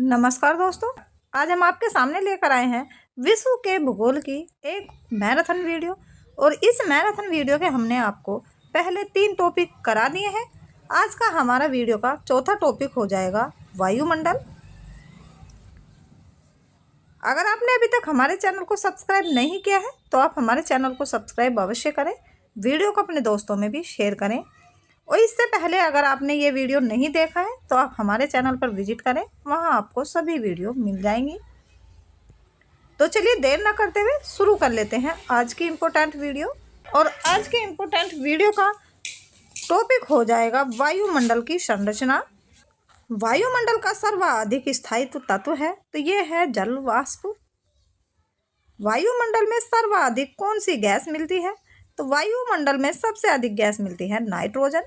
नमस्कार दोस्तों, आज हम आपके सामने लेकर आए हैं विश्व के भूगोल की एक मैराथन वीडियो। और इस मैराथन वीडियो के हमने आपको पहले 3 टॉपिक करा दिए हैं। आज का हमारा वीडियो का चौथा टॉपिक हो जाएगा वायुमंडल। अगर आपने अभी तक हमारे चैनल को सब्सक्राइब नहीं किया है तो आप हमारे चैनल को सब्सक्राइब अवश्य करें, वीडियो को अपने दोस्तों में भी शेयर करें। और इससे पहले अगर आपने ये वीडियो नहीं देखा है तो आप हमारे चैनल पर विजिट करें, वहाँ आपको सभी वीडियो मिल जाएंगी। तो चलिए देर ना करते हुए शुरू कर लेते हैं आज की इम्पोर्टेंट वीडियो। और आज के इम्पोर्टेंट वीडियो का टॉपिक हो जाएगा वायुमंडल की संरचना। वायुमंडल का सर्वाधिक स्थायित्व तत्व है तो ये है जल वाष्प। वायुमंडल में सर्वाधिक कौन सी गैस मिलती है? तो वायुमंडल में सबसे अधिक गैस मिलती है नाइट्रोजन।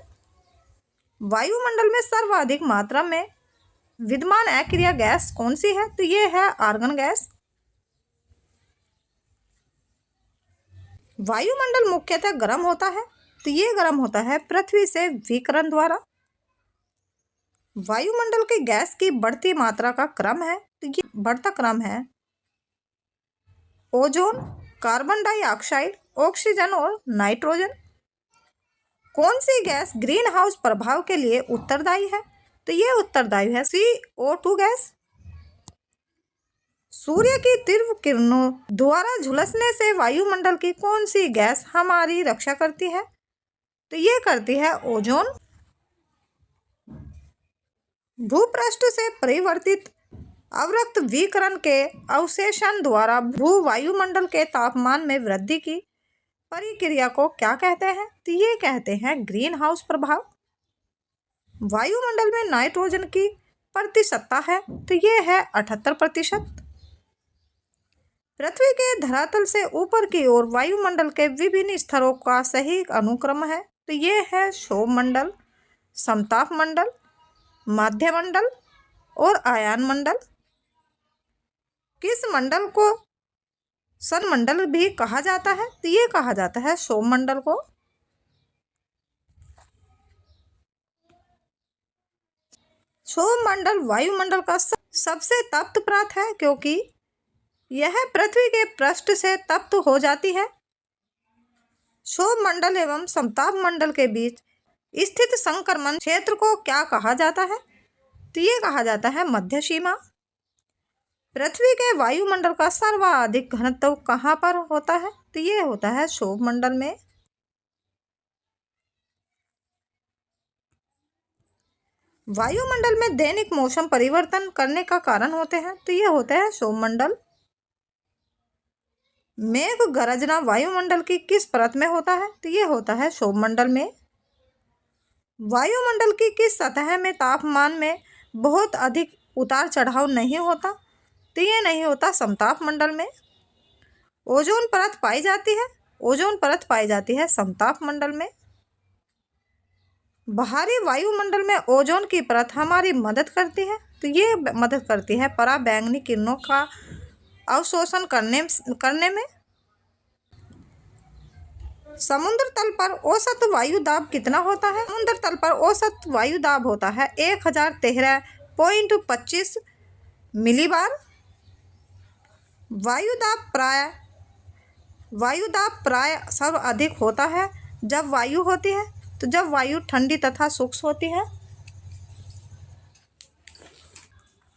वायुमंडल में सर्वाधिक मात्रा में विद्यमान अक्रिय गैस कौन सी है? तो ये है आर्गन गैस। वायुमंडल मुख्यतः गर्म होता है तो ये गर्म होता है पृथ्वी से विकिरण द्वारा। वायुमंडल की गैस की बढ़ती मात्रा का क्रम है तो ये बढ़ता क्रम है ओजोन, कार्बन डाइऑक्साइड, ऑक्सीजन और नाइट्रोजन। कौन सी गैस ग्रीन हाउस प्रभाव के लिए उत्तरदायी है? तो ये उत्तरदायी है CO2 गैस। सूर्य की तीव्र किरणों द्वारा झुलसने से वायुमंडल की कौन सी गैस हमारी रक्षा करती है? तो ये करती है ओजोन। भूपृष्ठ से परिवर्तित अवरक्त विकिरण के अवशेषण द्वारा भू वायुमंडल के तापमान में वृद्धि की प्रक्रिया को क्या कहते हैं? तो ये कहते हैं ग्रीन हाउस प्रभाव। वायुमंडल में नाइट्रोजन की प्रतिशतता है तो ये है 78%। पृथ्वी के धरातल से ऊपर की ओर वायुमंडल के विभिन्न स्तरों का सही अनुक्रम है तो ये है क्षोभमंडल, समताप मंडल, मध्यमंडल और आयन मंडल। किस मंडल को सनमंडल भी कहा जाता है? तो ये कहा जाता है क्षोभमंडल को। क्षोभमंडल वायुमंडल का सबसे तप्त प्रांत है क्योंकि यह पृथ्वी के पृष्ठ से तप्त हो जाती है। क्षोभमंडल एवं समताप मंडल के बीच स्थित संक्रमण क्षेत्र को क्या कहा जाता है? तो ये कहा जाता है मध्य सीमा। पृथ्वी के वायुमंडल का सर्वाधिक घनत्व कहाँ पर होता है? तो ये होता है क्षोभमंडल में। वायुमंडल में दैनिक मौसम परिवर्तन करने का कारण होते हैं तो ये होता है क्षोभमंडल। मेघ गरजना वायुमंडल की किस परत में होता है? तो ये होता है क्षोभमंडल में। वायुमंडल की किस सतह में तापमान में बहुत अधिक उतार चढ़ाव नहीं होता? तो ये नहीं होता समताप मंडल में। ओजोन परत पाई जाती है, ओजोन परत पाई जाती है समताप मंडल में। बाहरी वायुमंडल में ओजोन की परत हमारी मदद करती है तो ये मदद करती है पराबैंगनी किरणों का अवशोषण करने में। समुद्र तल पर औसत वायु दाब कितना होता है? समुद्र तल पर औसत वायु दाब होता है 1013.25 मिलीबार। वायु दाब प्राय सर्वाधिक होता है जब वायु होती है तो जब वायु ठंडी तथा शुष्क होती है।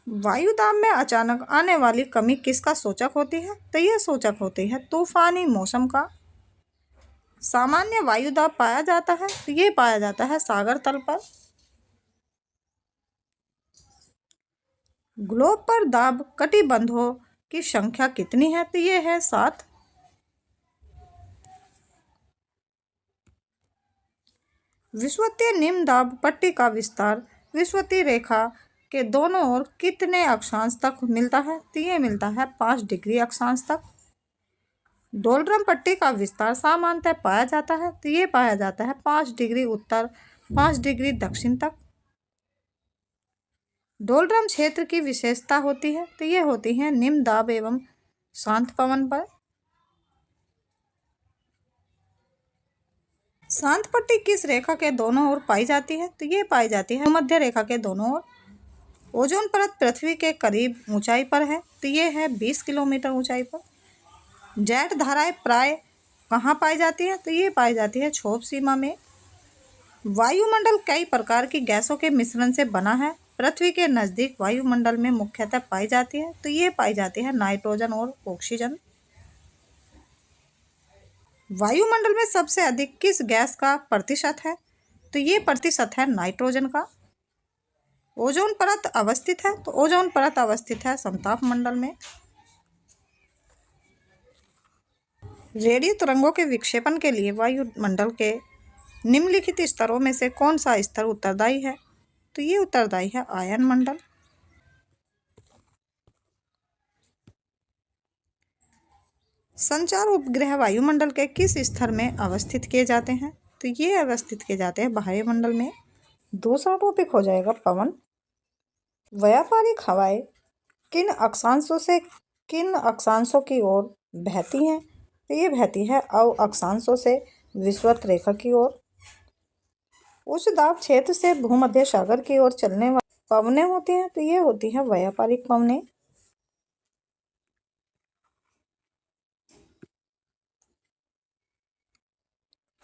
वायु दाब में अचानक आने वाली कमी किसका सूचक होती है? तो यह सूचक होती है तूफानी मौसम का। सामान्य वायु दाब पाया जाता है तो ये पाया जाता है सागर तल पर। ग्लोब पर दाब कटिबंधों की संख्या कितनी है? तो ये है 7। विषुवतीय निम्न दाब पट्टी का विस्तार विषुवतीय रेखा के दोनों ओर कितने अक्षांश तक मिलता है? तो ये मिलता है 5 डिग्री अक्षांश तक। डोलड्रम पट्टी का विस्तार सामान्यतः पाया जाता है तो ये पाया जाता है 5 डिग्री उत्तर, 5 डिग्री दक्षिण तक। डोलड्रम क्षेत्र की विशेषता होती है तो ये होती है निम्न दाब एवं शांत पवन पर। शांत पट्टी किस रेखा के दोनों ओर पाई जाती है? तो ये पाई जाती है भूमध्य रेखा के दोनों ओर। ओजोन परत पृथ्वी के करीब ऊंचाई पर है, तो ये है 20 किलोमीटर ऊंचाई पर। जेट धाराएं प्राय कहाँ पाई जाती है, तो ये पाई जाती है क्षोभ सीमा में। वायुमंडल कई प्रकार की गैसों के मिश्रण से बना है। पृथ्वी के नज़दीक वायुमंडल में मुख्यतः पाई जाती है, तो ये पाई जाती है नाइट्रोजन और ऑक्सीजन। वायुमंडल में सबसे अधिक किस गैस का प्रतिशत है, तो ये प्रतिशत है नाइट्रोजन का। ओजोन परत अवस्थित है, तो ओजोन परत अवस्थित है समताप मंडल में। रेडियो तरंगों के विक्षेपण के लिए वायुमंडल के निम्नलिखित स्तरों में से कौन सा स्तर उत्तरदायी है, तो ये उत्तरदायी है आयन मंडल। संचार उपग्रह वायुमंडल के किस स्तर में अवस्थित किए जाते हैं, तो ये अवस्थित किए जाते हैं बाह्य मंडल में। दूसरा टॉपिक हो जाएगा पवन। व्यापारिक हवाएं किन अक्षांशों की ओर बहती हैं, तो ये बहती है अव अक्षांशों से विषुवत रेखा की ओर। उच्च दाब क्षेत्र से भूमध्य सागर की ओर चलने वाली पवनें होती हैं, तो ये होती है व्यापारिक पवनें।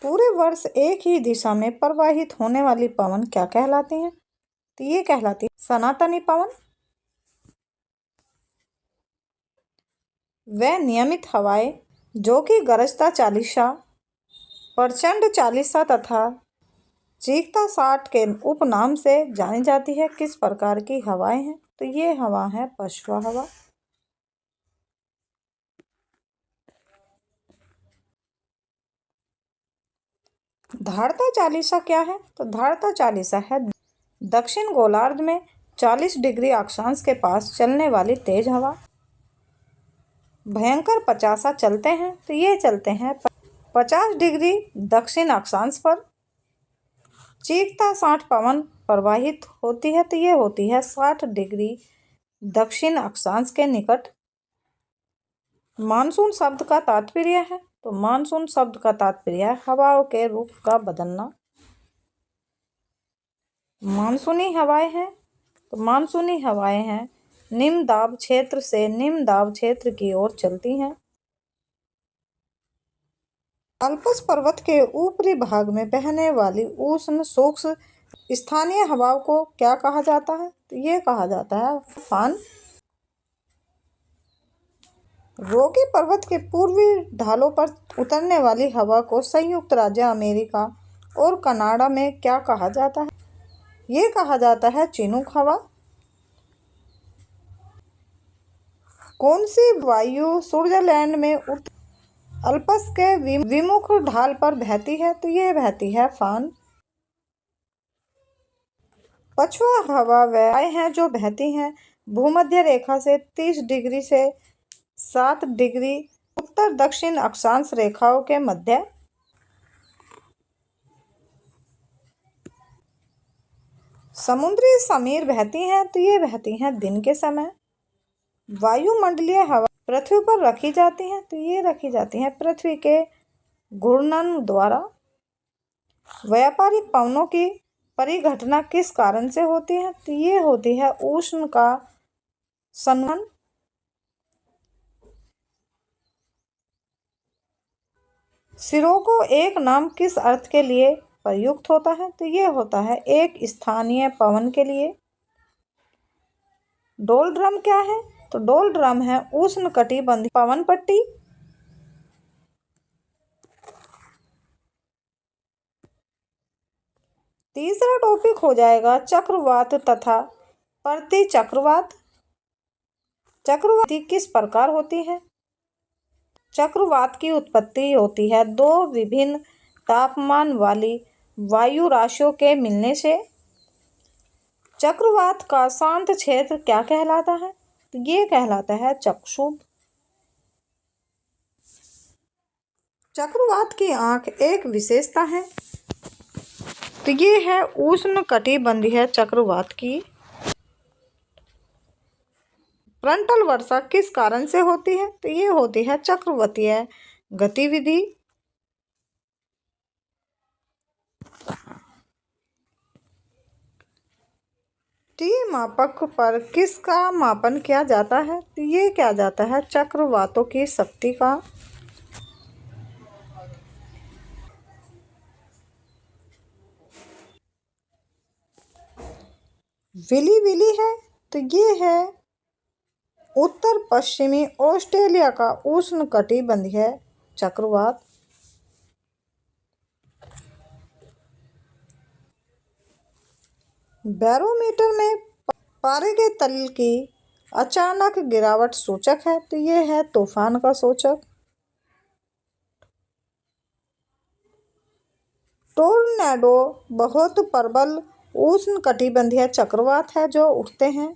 पूरे वर्ष एक ही दिशा में प्रवाहित होने वाली पवन क्या कहलाती हैं, तो ये कहलाती है सनातनी पवन। वह नियमित हवाएं जो कि गरजता चालीसा, प्रचंड चालीसा तथा चीखता 60 के उपनाम से जानी जाती है, किस प्रकार की हवाएं हैं, तो ये हवा है पछुआ हवा। धारता चालीसा क्या है, तो धारता चालीसा है दक्षिण गोलार्ध में 40 डिग्री अक्षांश के पास चलने वाली तेज हवा। भयंकर 50 चलते हैं, तो ये चलते हैं 50 डिग्री दक्षिण अक्षांश पर। चीखता 60 पवन प्रवाहित होती है, तो ये होती है 60 डिग्री दक्षिण अक्षांश के निकट। मानसून शब्द का तात्पर्य है, तो मानसून शब्द का तात्पर्य है हवाओं के रुख का बदलना। मानसूनी हवाएं हैं, तो मानसूनी हवाएं हैं निम्न दाब क्षेत्र से निम्न दाब क्षेत्र की ओर चलती हैं। अल्पस पर्वत के ऊपरी भाग में बहने वाली उष्ण सूक्ष्म स्थानीय हवाओं को क्या कहा जाता है, तो ये कहा जाता है फान। रॉकी पर्वत के पूर्वी ढालों पर उतरने वाली हवा को संयुक्त राज्य अमेरिका और कनाडा में क्या कहा जाता है, ये कहा जाता है चिनूक हवा। कौन सी वायु स्विट्जरलैंड में अल्प्स के विमुख ढाल पर बहती है, तो ये बहती है फान। पछुआ हवा वह हैं जो बहती हैं भूमध्य रेखा से 30 डिग्री से 7 डिग्री उत्तर दक्षिण अक्षांश रेखाओं के मध्य। समुद्री समीर बहती हैं, तो ये बहती हैं दिन के समय। वायुमंडलीय हवा पृथ्वी पर रखी जाती हैं, तो ये रखी जाती हैं पृथ्वी के घूर्णन द्वारा। व्यापारिक पवनों की परिघटना किस कारण से होती है, तो ये होती है उष्ण का संवहन। सिरोको एक नाम किस अर्थ के लिए प्रयुक्त होता है, तो ये होता है एक स्थानीय पवन के लिए। डोल ड्रम क्या है, तो डोल ड्रम है उष्ण कटिबंधीय पवन पट्टी। तीसरा टॉपिक हो जाएगा चक्रवात तथा प्रति चक्रवात। चक्रवात किस प्रकार होती है, चक्रवात की उत्पत्ति होती है दो विभिन्न तापमान वाली वायु राशियों के मिलने से। चक्रवात का शांत क्षेत्र क्या कहलाता है, तो ये कहलाता है चक्षुभ। चक्रवात की आंख एक विशेषता है, तो ये है उष्ण कटिबंधीय चक्रवात की। फ्रंटल वर्षा किस कारण से होती है, तो ये होती है चक्रवातीय गतिविधि। मापक पर किसका मापन किया जाता है? तो ये किया जाता है चक्रवातों की शक्ति का। विली विली है तो ये है उत्तर पश्चिमी ऑस्ट्रेलिया का उष्णकटिबंधीय चक्रवात। बैरोमीटर में पारे के तल की अचानक गिरावट सूचक है तो ये है तूफान का सूचक। टोर्नेडो बहुत प्रबल उष्णकटिबंधीय चक्रवात है जो उठते हैं,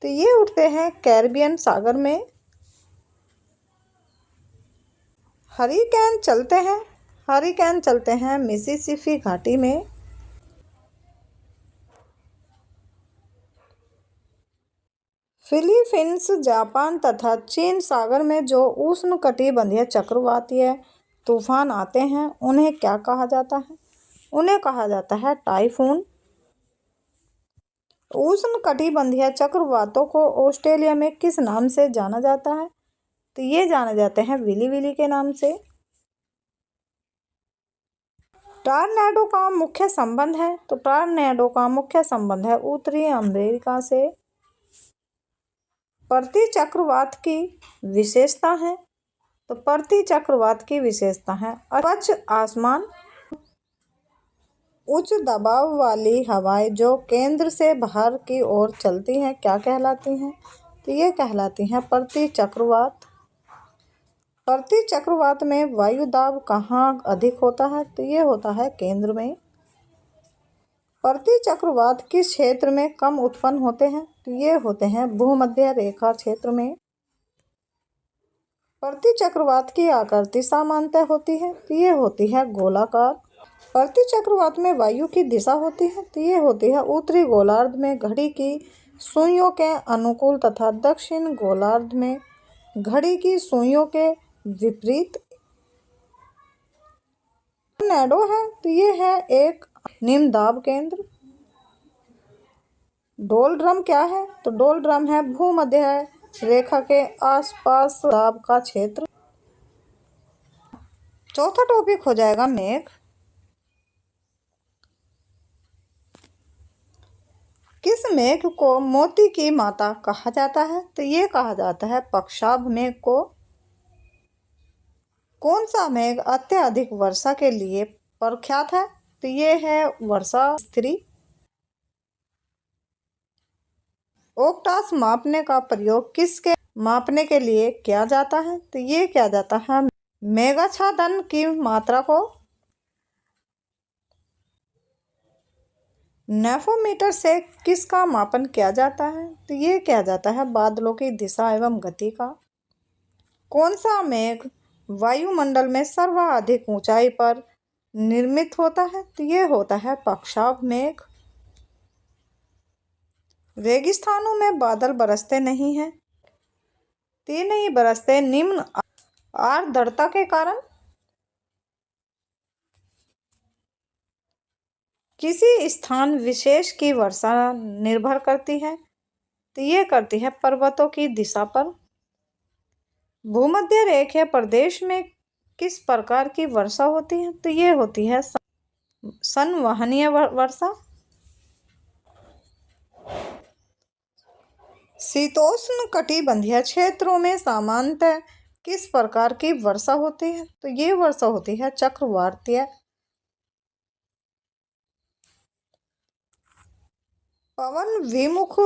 तो ये उठते हैं कैरिबियन सागर में। हरिकेन चलते हैं मिसिसिपी घाटी में। फिलीपींस, जापान तथा चीन सागर में जो उष्णकटिबंधीय चक्रवातीय तूफान आते हैं उन्हें क्या कहा जाता है? उन्हें कहा जाता है टाइफून। उष्णकटिबंधीय चक्रवातों को ऑस्ट्रेलिया में किस नाम से जाना जाता है? तो ये जाने जाते हैं विली विली के नाम से। टॉर्नेडो का मुख्य संबंध है तो टॉर्नेडो का मुख्य संबंध है उत्तरी अमेरिका से। प्रति चक्रवात की विशेषता है तो प्रति चक्रवात की विशेषता है स्वच्छ आसमान, उच्च दबाव वाली हवाएं जो केंद्र से बाहर की ओर चलती हैं क्या कहलाती हैं? तो ये कहलाती हैं प्रति चक्रवात। प्रति चक्रवात में वायु दाब कहाँ अधिक होता है? तो ये होता है केंद्र में। प्रति चक्रवात किस क्षेत्र में कम उत्पन्न होते हैं? तो ये होते हैं भूमध्य रेखा क्षेत्र में। प्रति चक्रवात की आकृति सामान्यतः होती है तो ये होती है गोलाकार। प्रति चक्रवात में वायु की दिशा होती है तो ये होती है उत्तरी गोलार्ध में घड़ी की सुइयों के अनुकूल तथा दक्षिण गोलार्ध में घड़ी की सुइयों के विपरीत। टॉर्नेडो है तो ये है एक निम्न दाब केंद्र। डोलड्रम क्या है? तो डोलड्रम है भूमध्य रेखा के आसपास दाब का क्षेत्र। चौथा टॉपिक हो जाएगा मेघ। किस मेघ को मोती की माता कहा जाता है? तो ये कहा जाता है पक्षाभ मेघ को। कौन सा मेघ अत्यधिक वर्षा के लिए प्रख्यात है? तो ये है वर्षा स्त्री। ओक्टास मापने का प्रयोग किसके मापने के लिए किया जाता है? तो ये किया जाता है मेघाच्छादन की मात्रा को। नेफोमीटर से किसका मापन किया जाता है? तो ये किया जाता है बादलों की दिशा एवं गति का। कौन सा मेघ वायुमंडल में सर्वाधिक ऊंचाई पर निर्मित होता है? तो ये होता है पक्षाभ मेघ। रेगिस्तानों में बादल बरसते नहीं हैं तो ये नहीं बरसते निम्न आर्द्रता के कारण। किसी स्थान विशेष की वर्षा निर्भर करती है तो ये करती है पर्वतों की दिशा पर। भूमध्य रेखीय प्रदेश में किस प्रकार की वर्षा होती है? तो ये होती है संवहनीय वर्षा। शीतोष्ण कटिबंधीय क्षेत्रों में सामान्यतः किस प्रकार की वर्षा होती है? तो ये वर्षा होती है चक्रवातीय। पवन विमुख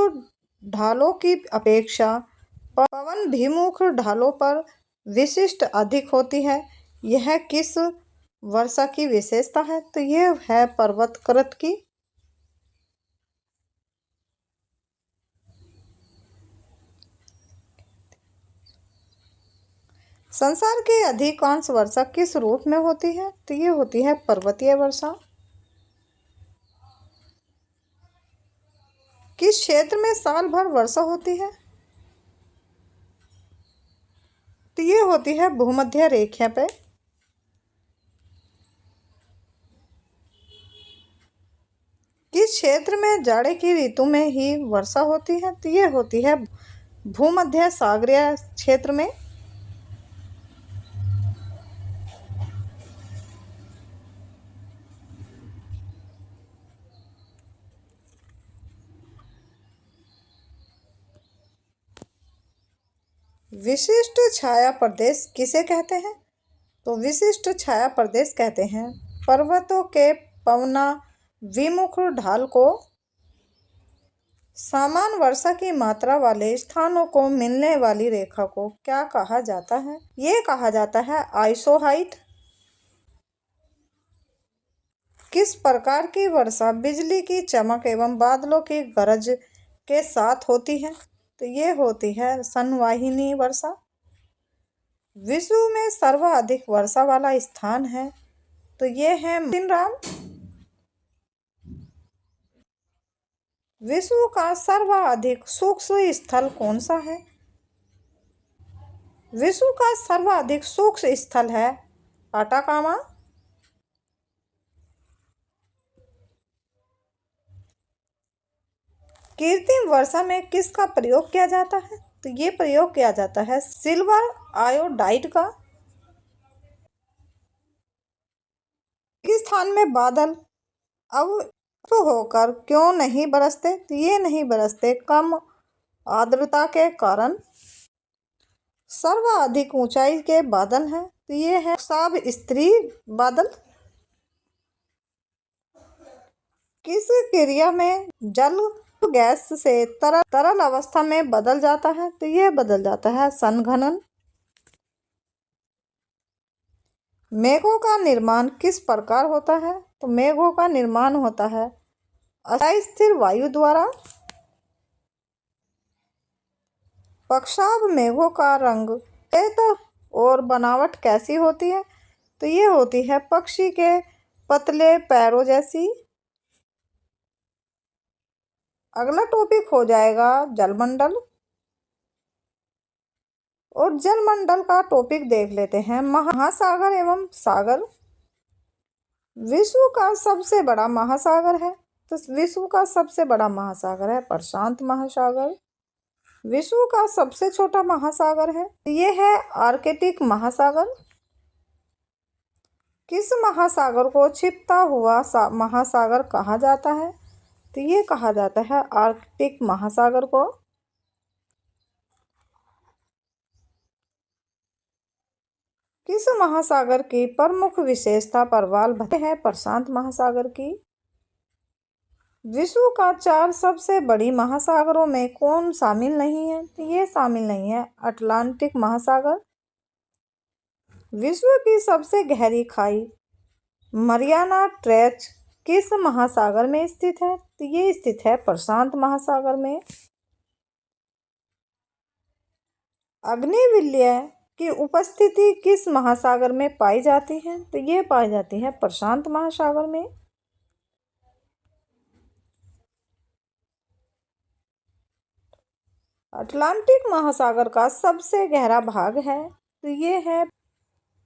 ढालों की अपेक्षा पवन विमुख ढालों पर विशिष्ट अधिक होती है, यह किस वर्षा की विशेषता है? तो यह है पर्वतकृत की। संसार की अधिकांश वर्षा किस रूप में होती है? तो ये होती है पर्वतीय वर्षा। किस क्षेत्र में साल भर वर्षा होती है? तो ये होती है भूमध्य रेखा पे। किस क्षेत्र में जाड़े की ऋतु में ही वर्षा होती है? तो ये होती है भूमध्य सागरीय क्षेत्र में। विशिष्ट छाया प्रदेश किसे कहते हैं? तो विशिष्ट छाया प्रदेश कहते हैं पर्वतों के पवना विमुख ढाल को, समान वर्षा की मात्रा वाले स्थानों को मिलने वाली रेखा को क्या कहा जाता है? ये कहा जाता है आइसोहाइट। किस प्रकार की वर्षा बिजली की चमक एवं बादलों की गरज के साथ होती है? तो ये होती है संवाहिनी वर्षा। विश्व में सर्वाधिक वर्षा वाला स्थान है तो ये है राम। विश्व का सर्वाधिक सूक्ष्म स्थल कौन सा है? विश्व का सर्वाधिक सूक्ष्म स्थल है अटाकामा। कृत्रिम वर्षा में किसका प्रयोग किया जाता है? तो ये प्रयोग किया जाता है सिल्वर आयोडाइड का। रेगिस्तान में बादल अब होकर क्यों नहीं बरसते? तो ये नहीं बरसते कम आर्द्रता के कारण। सर्वाधिक ऊंचाई के बादल हैं तो ये है साब स्त्री बादल। किस क्रिया में जल गैस से तरल अवस्था में बदल जाता है? तो यह बदल जाता है संघनन। मेघों का निर्माण किस प्रकार होता है? तो मेघों का निर्माण होता है अस्थायी स्थिर वायु द्वारा। पक्षाभ मेघों का रंग और बनावट कैसी होती है? तो ये होती है पक्षी के पतले पैरों जैसी। अगला टॉपिक हो जाएगा जलमंडल, और जलमंडल का टॉपिक देख लेते हैं महासागर एवं सागर। विश्व का सबसे बड़ा महासागर है तो विश्व का सबसे बड़ा महासागर है प्रशांत महासागर। विश्व का सबसे छोटा महासागर है ये है आर्कटिक महासागर। किस महासागर को छिपता हुआ महासागर कहा जाता है? तो ये कहा जाता है आर्कटिक महासागर को। किस महासागर की प्रमुख विशेषता प्रवाल है? प्रशांत महासागर की। विश्व का 4 सबसे बड़ी महासागरों में कौन शामिल नहीं है? तो ये शामिल नहीं है अटलांटिक महासागर। विश्व की सबसे गहरी खाई मरियाना ट्रेंच किस महासागर में स्थित है? तो ये स्थित है प्रशांत महासागर में। अग्निविल्य की उपस्थिति किस महासागर में पाई जाती है? तो ये पाई जाती है प्रशांत महासागर में। अटलांटिक महासागर का सबसे गहरा भाग है तो ये है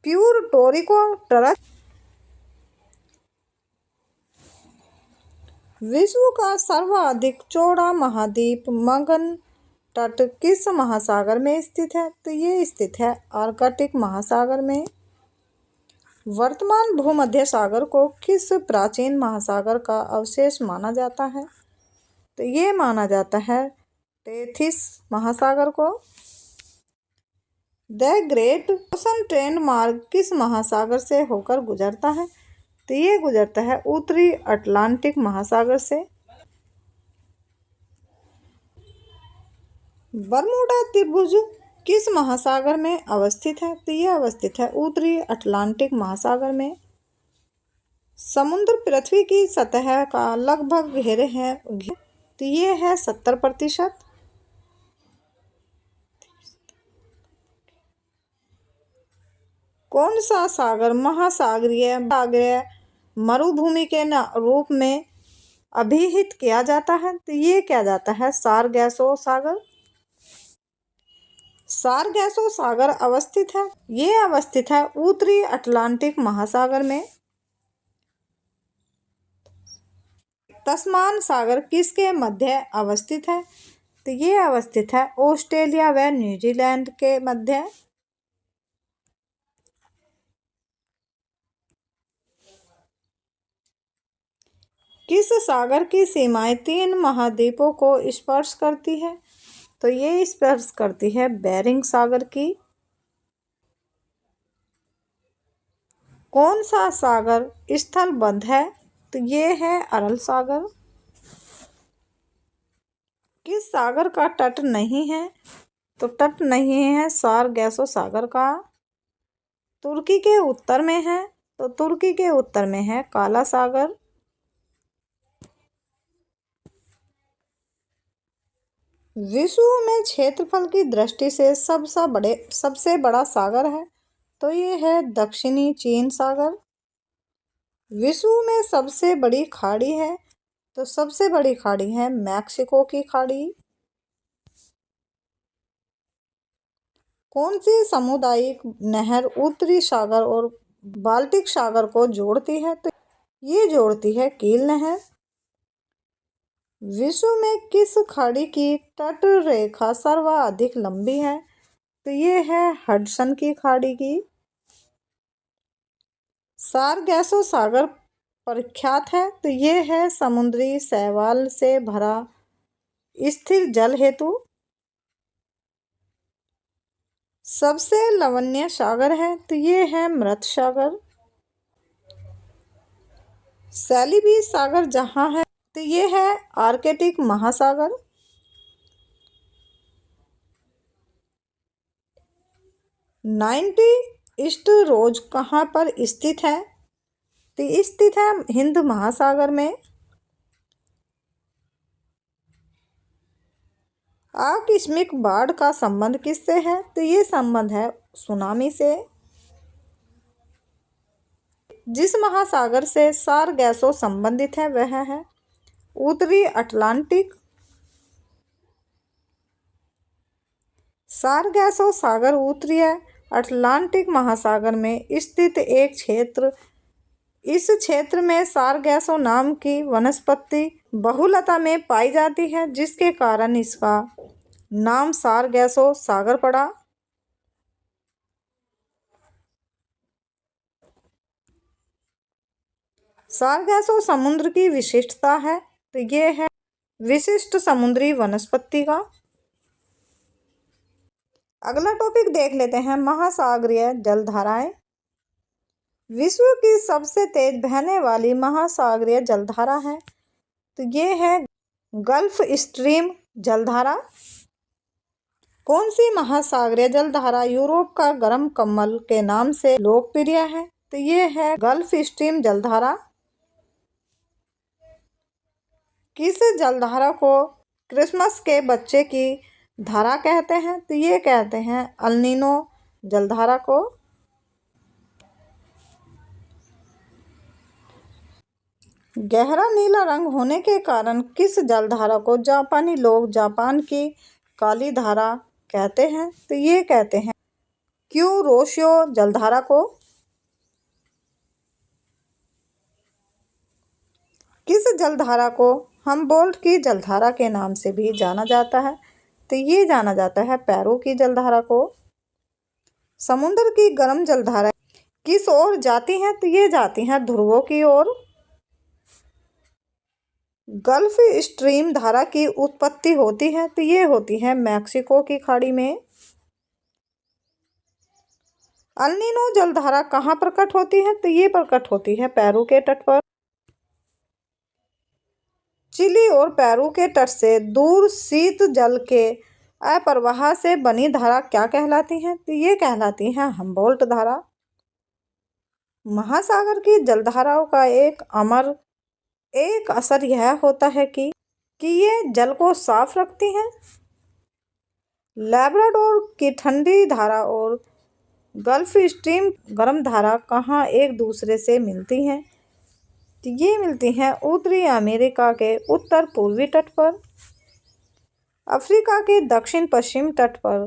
प्यूर्टो ट्रस्ट। विश्व का सर्वाधिक चौड़ा महाद्वीप मगन तट किस महासागर में स्थित है? तो ये स्थित है आर्कटिक महासागर में। वर्तमान भूमध्य सागर को किस प्राचीन महासागर का अवशेष माना जाता है? तो ये माना जाता है टेथिस महासागर को। द ग्रेट ओशन ट्रेंड मार्ग किस महासागर से होकर गुजरता है? तो ये गुजरता है उत्तरी अटलांटिक महासागर से। बरमूडा त्रिभुज किस महासागर में अवस्थित है? तो यह अवस्थित है उत्तरी अटलांटिक महासागर में। समुद्र पृथ्वी की सतह का लगभग घेरे है तो ये है 70%। कौन सा सागर महासागरीय मरुभूमि के रूप में अभिहित किया जाता है? तो ये किया जाता है सारगैसो सागर। सारगैसो सागर अवस्थित है ये अवस्थित है उत्तरी अटलांटिक महासागर में। तस्मान सागर किसके मध्य अवस्थित है? तो ये अवस्थित है ऑस्ट्रेलिया व न्यूजीलैंड के मध्य। किस सागर की सीमाएं 3 महाद्वीपों को स्पर्श करती है? तो ये स्पर्श करती है बेरिंग सागर की। कौन सा सागर स्थल बंद है? तो ये है अरल सागर। किस सागर का तट नहीं है? तो तट नहीं है सारगैसो सागर का। तुर्की के उत्तर में है? तो तुर्की के उत्तर में है काला सागर। विश्व में क्षेत्रफल की दृष्टि से सबसे बड़ा सागर है? तो ये है दक्षिणी चीन सागर। विश्व में सबसे बड़ी खाड़ी है? तो सबसे बड़ी खाड़ी है मैक्सिको की खाड़ी। कौन सी सामुदायिक नहर उत्तरी सागर और बाल्टिक सागर को जोड़ती है? तो ये जोड़ती है कील नहर। विश्व में किस खाड़ी की तट रेखा सर्वाधिक लंबी है? तो ये है हडसन की खाड़ी की। सारगैसो सागर प्रख्यात है? तो ये है समुद्री शैवाल से भरा स्थिर जल हेतु। सबसे लवणीय सागर है? तो ये है मृत सागर। सैलिबी सागर जहाँ है? तो ये है आर्कटिक महासागर। नाइन्टी ईस्ट रोज कहाँ पर स्थित है? तो स्थित है हिंद महासागर में। आकस्मिक बाढ़ का संबंध किससे है? तो ये संबंध है सुनामी से। जिस महासागर से सारगैसो संबंधित है वह है उत्तरी अटलांटिक। सारगैसो सागर उत्तरी अटलांटिक महासागर में स्थित एक क्षेत्र। इस क्षेत्र में सारगैसो नाम की वनस्पति बहुलता में पाई जाती है, जिसके कारण इसका नाम सारगैसो सागर पड़ा। सारगैसो समुद्र की विशिष्टता है? तो ये है विशिष्ट समुद्री वनस्पति का। अगला टॉपिक देख लेते हैं महासागरीय जलधाराएं। विश्व की सबसे तेज बहने वाली महासागरीय जलधारा है? तो ये है गल्फ स्ट्रीम जलधारा। कौन सी महासागरीय जलधारा यूरोप का गर्म कमल के नाम से लोकप्रिय है? तो ये है गल्फ स्ट्रीम जलधारा। किस जलधारा को क्रिसमस के बच्चे की धारा कहते हैं? तो ये कहते हैं अल नीनो जलधारा को। गहरा नीला रंग होने के कारण किस जलधारा को जापानी लोग जापान की काली धारा कहते हैं? तो ये कहते हैं क्यूरोशियो जलधारा को। किस जलधारा को हमबोल्ट की जलधारा के नाम से भी जाना जाता है? तो ये जाना जाता है पेरू की जलधारा को। समुद्र की गर्म जलधारा किस ओर जाती हैं? तो ये जाती हैं ध्रुवों की ओर। गल्फ स्ट्रीम धारा की उत्पत्ति होती है? तो ये होती है मैक्सिको की खाड़ी में। अल नीनो जलधारा कहाँ प्रकट होती है? तो ये प्रकट होती है पेरू के तट पर। चिली और पेरू के तट से दूर शीत जल के अप्रवाह से बनी धारा क्या कहलाती है? तो ये कहलाती है हमबोल्ट धारा। महासागर की जलधाराओं का एक असर यह होता है कि ये जल को साफ रखती हैं। लैब्राडोर की ठंडी धारा और गल्फ स्ट्रीम गर्म धारा कहाँ एक दूसरे से मिलती हैं? तो ये मिलती हैं उत्तरी अमेरिका के उत्तर पूर्वी तट पर। अफ्रीका के दक्षिण पश्चिम तट पर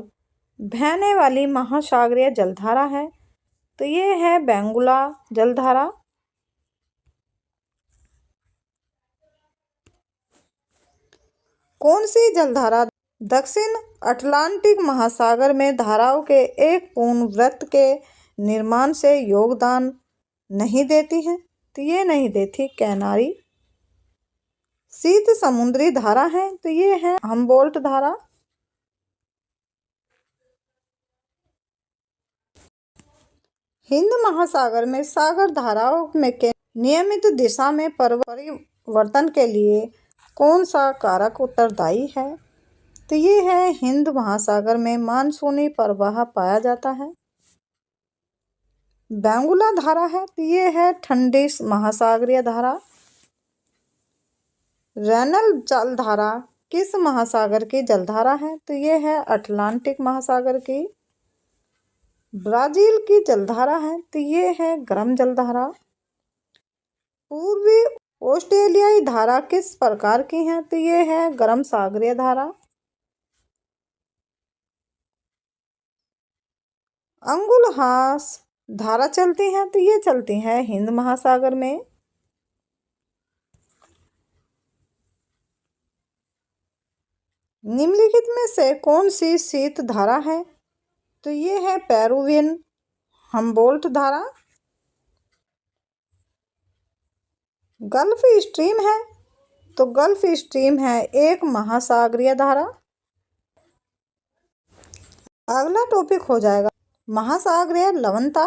बहने वाली महासागरीय जलधारा है? तो ये है बेंगुला जलधारा। कौन सी जलधारा दक्षिण अटलांटिक महासागर में धाराओं के एक पूर्ण वृत्त के निर्माण से योगदान नहीं देती है? तो ये नहीं देती कैनारी। शीत समुद्री धारा है, तो ये है हम्बोल्ट धारा। हिंद महासागर में सागर धाराओं में के नियमित दिशा में परिवर्तन के लिए कौन सा कारक उत्तरदायी है? तो ये है हिंद महासागर में मानसूनी प्रवाह पाया जाता है। बैंगुला धारा है, तो ये है ठंडी महासागरीय धारा। रैनल जलधारा किस महासागर की जलधारा है? तो ये है अटलांटिक महासागर की। ब्राजील की जलधारा है, तो ये है गर्म जलधारा। पूर्वी ऑस्ट्रेलियाई धारा किस प्रकार की है? तो ये है गर्म सागरीय धारा। अंगुलहास धारा चलती है, तो ये चलती है हिंद महासागर में। निम्नलिखित में से कौन सी शीत धारा है? तो ये है पेरुवियन हम्बोल्ट धारा। गल्फ स्ट्रीम है, तो गल्फ स्ट्रीम है एक महासागरीय धारा। अगला टॉपिक हो जाएगा महासागरीय लवणता।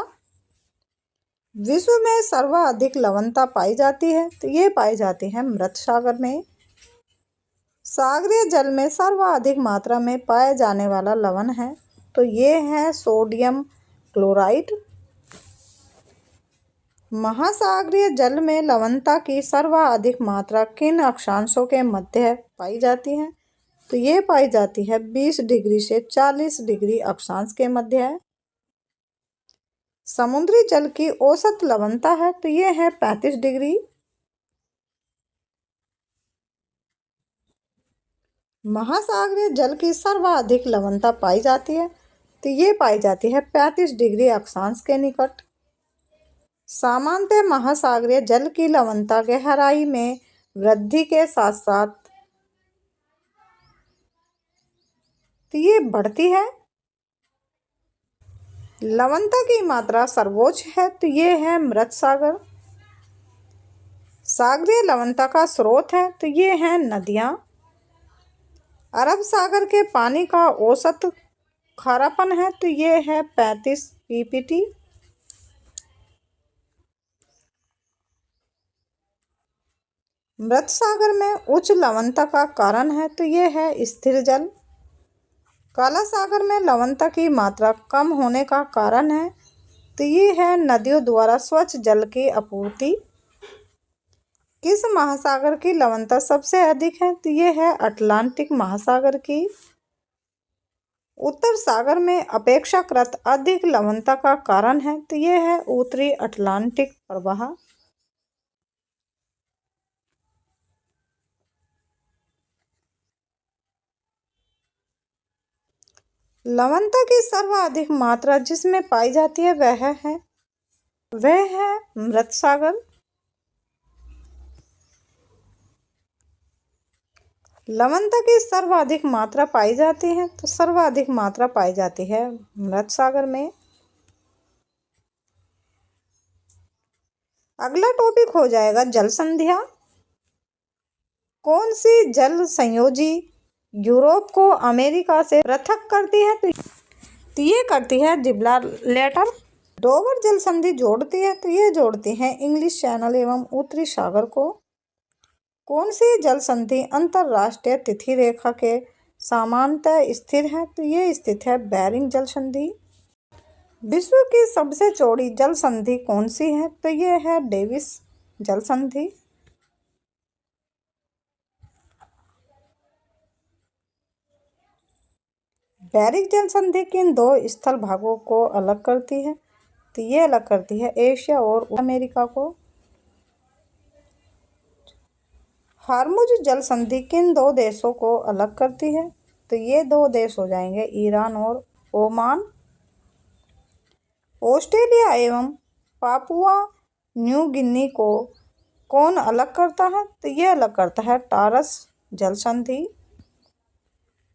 विश्व में सर्वाधिक लवणता पाई जाती है, तो ये पाई जाती है मृत सागर में। सागरीय जल में सर्वाधिक मात्रा में पाए जाने वाला लवण है, तो ये है सोडियम क्लोराइड। महासागरीय जल में लवणता की सर्वाधिक मात्रा किन अक्षांशों के मध्य पाई जाती है? तो ये पाई जाती है 20 डिग्री से 40 डिग्री अक्षांश के मध्य। समुद्री जल की औसत लवणता है, तो ये है 35 डिग्री। महासागरीय जल की सर्वाधिक लवणता पाई जाती है, तो ये पाई जाती है 35 डिग्री अक्षांश के निकट। सामान्यतः महासागरीय जल की लवणता गहराई में वृद्धि के साथ साथ तो ये बढ़ती है। लवणता की मात्रा सर्वोच्च है, तो ये है मृत सागर। सागरीय लवणता का स्रोत है, तो ये है नदियां। अरब सागर के पानी का औसत खारापन है, तो ये है 35 ppt। मृत सागर में उच्च लवणता का कारण है, तो ये है स्थिर जल। काला सागर में लवणता की मात्रा कम होने का कारण है, तो ये है नदियों द्वारा स्वच्छ जल की आपूर्ति। किस महासागर की लवणता सबसे अधिक है? तो ये है अटलांटिक महासागर की। उत्तर सागर में अपेक्षाकृत अधिक लवणता का कारण है, तो ये है उत्तरी अटलांटिक प्रवाह। लवणता की सर्वाधिक मात्रा जिसमें पाई जाती है वह है मृत सागर। लवणता की सर्वाधिक मात्रा पाई जाती है, तो सर्वाधिक मात्रा पाई जाती है मृत सागर में। अगला टॉपिक हो जाएगा जल संधियां। कौन सी जल संयोजी यूरोप को अमेरिका से पृथक करती है? तो ये करती है जिब्राल्टर। डोवर जल संधि जोड़ती है, तो ये जोड़ती है इंग्लिश चैनल एवं उत्तरी सागर को। कौन सी जल संधि अंतरराष्ट्रीय तिथि रेखा के समानांतर स्थिर है? तो ये स्थित है बेरिंग जल संधि। विश्व की सबसे चौड़ी जल संधि कौन सी है? तो ये है डेविस जल संधि। बेरिंग जल संधि किन दो स्थल भागों को अलग करती है? तो ये अलग करती है एशिया और अमेरिका को। हार्मुज जल संधि किन दो देशों को अलग करती है? तो ये दो देश हो जाएंगे ईरान और ओमान। ऑस्ट्रेलिया एवं पापुआ न्यू गिनी को कौन अलग करता है? तो ये अलग करता है टॉरस जल संधि।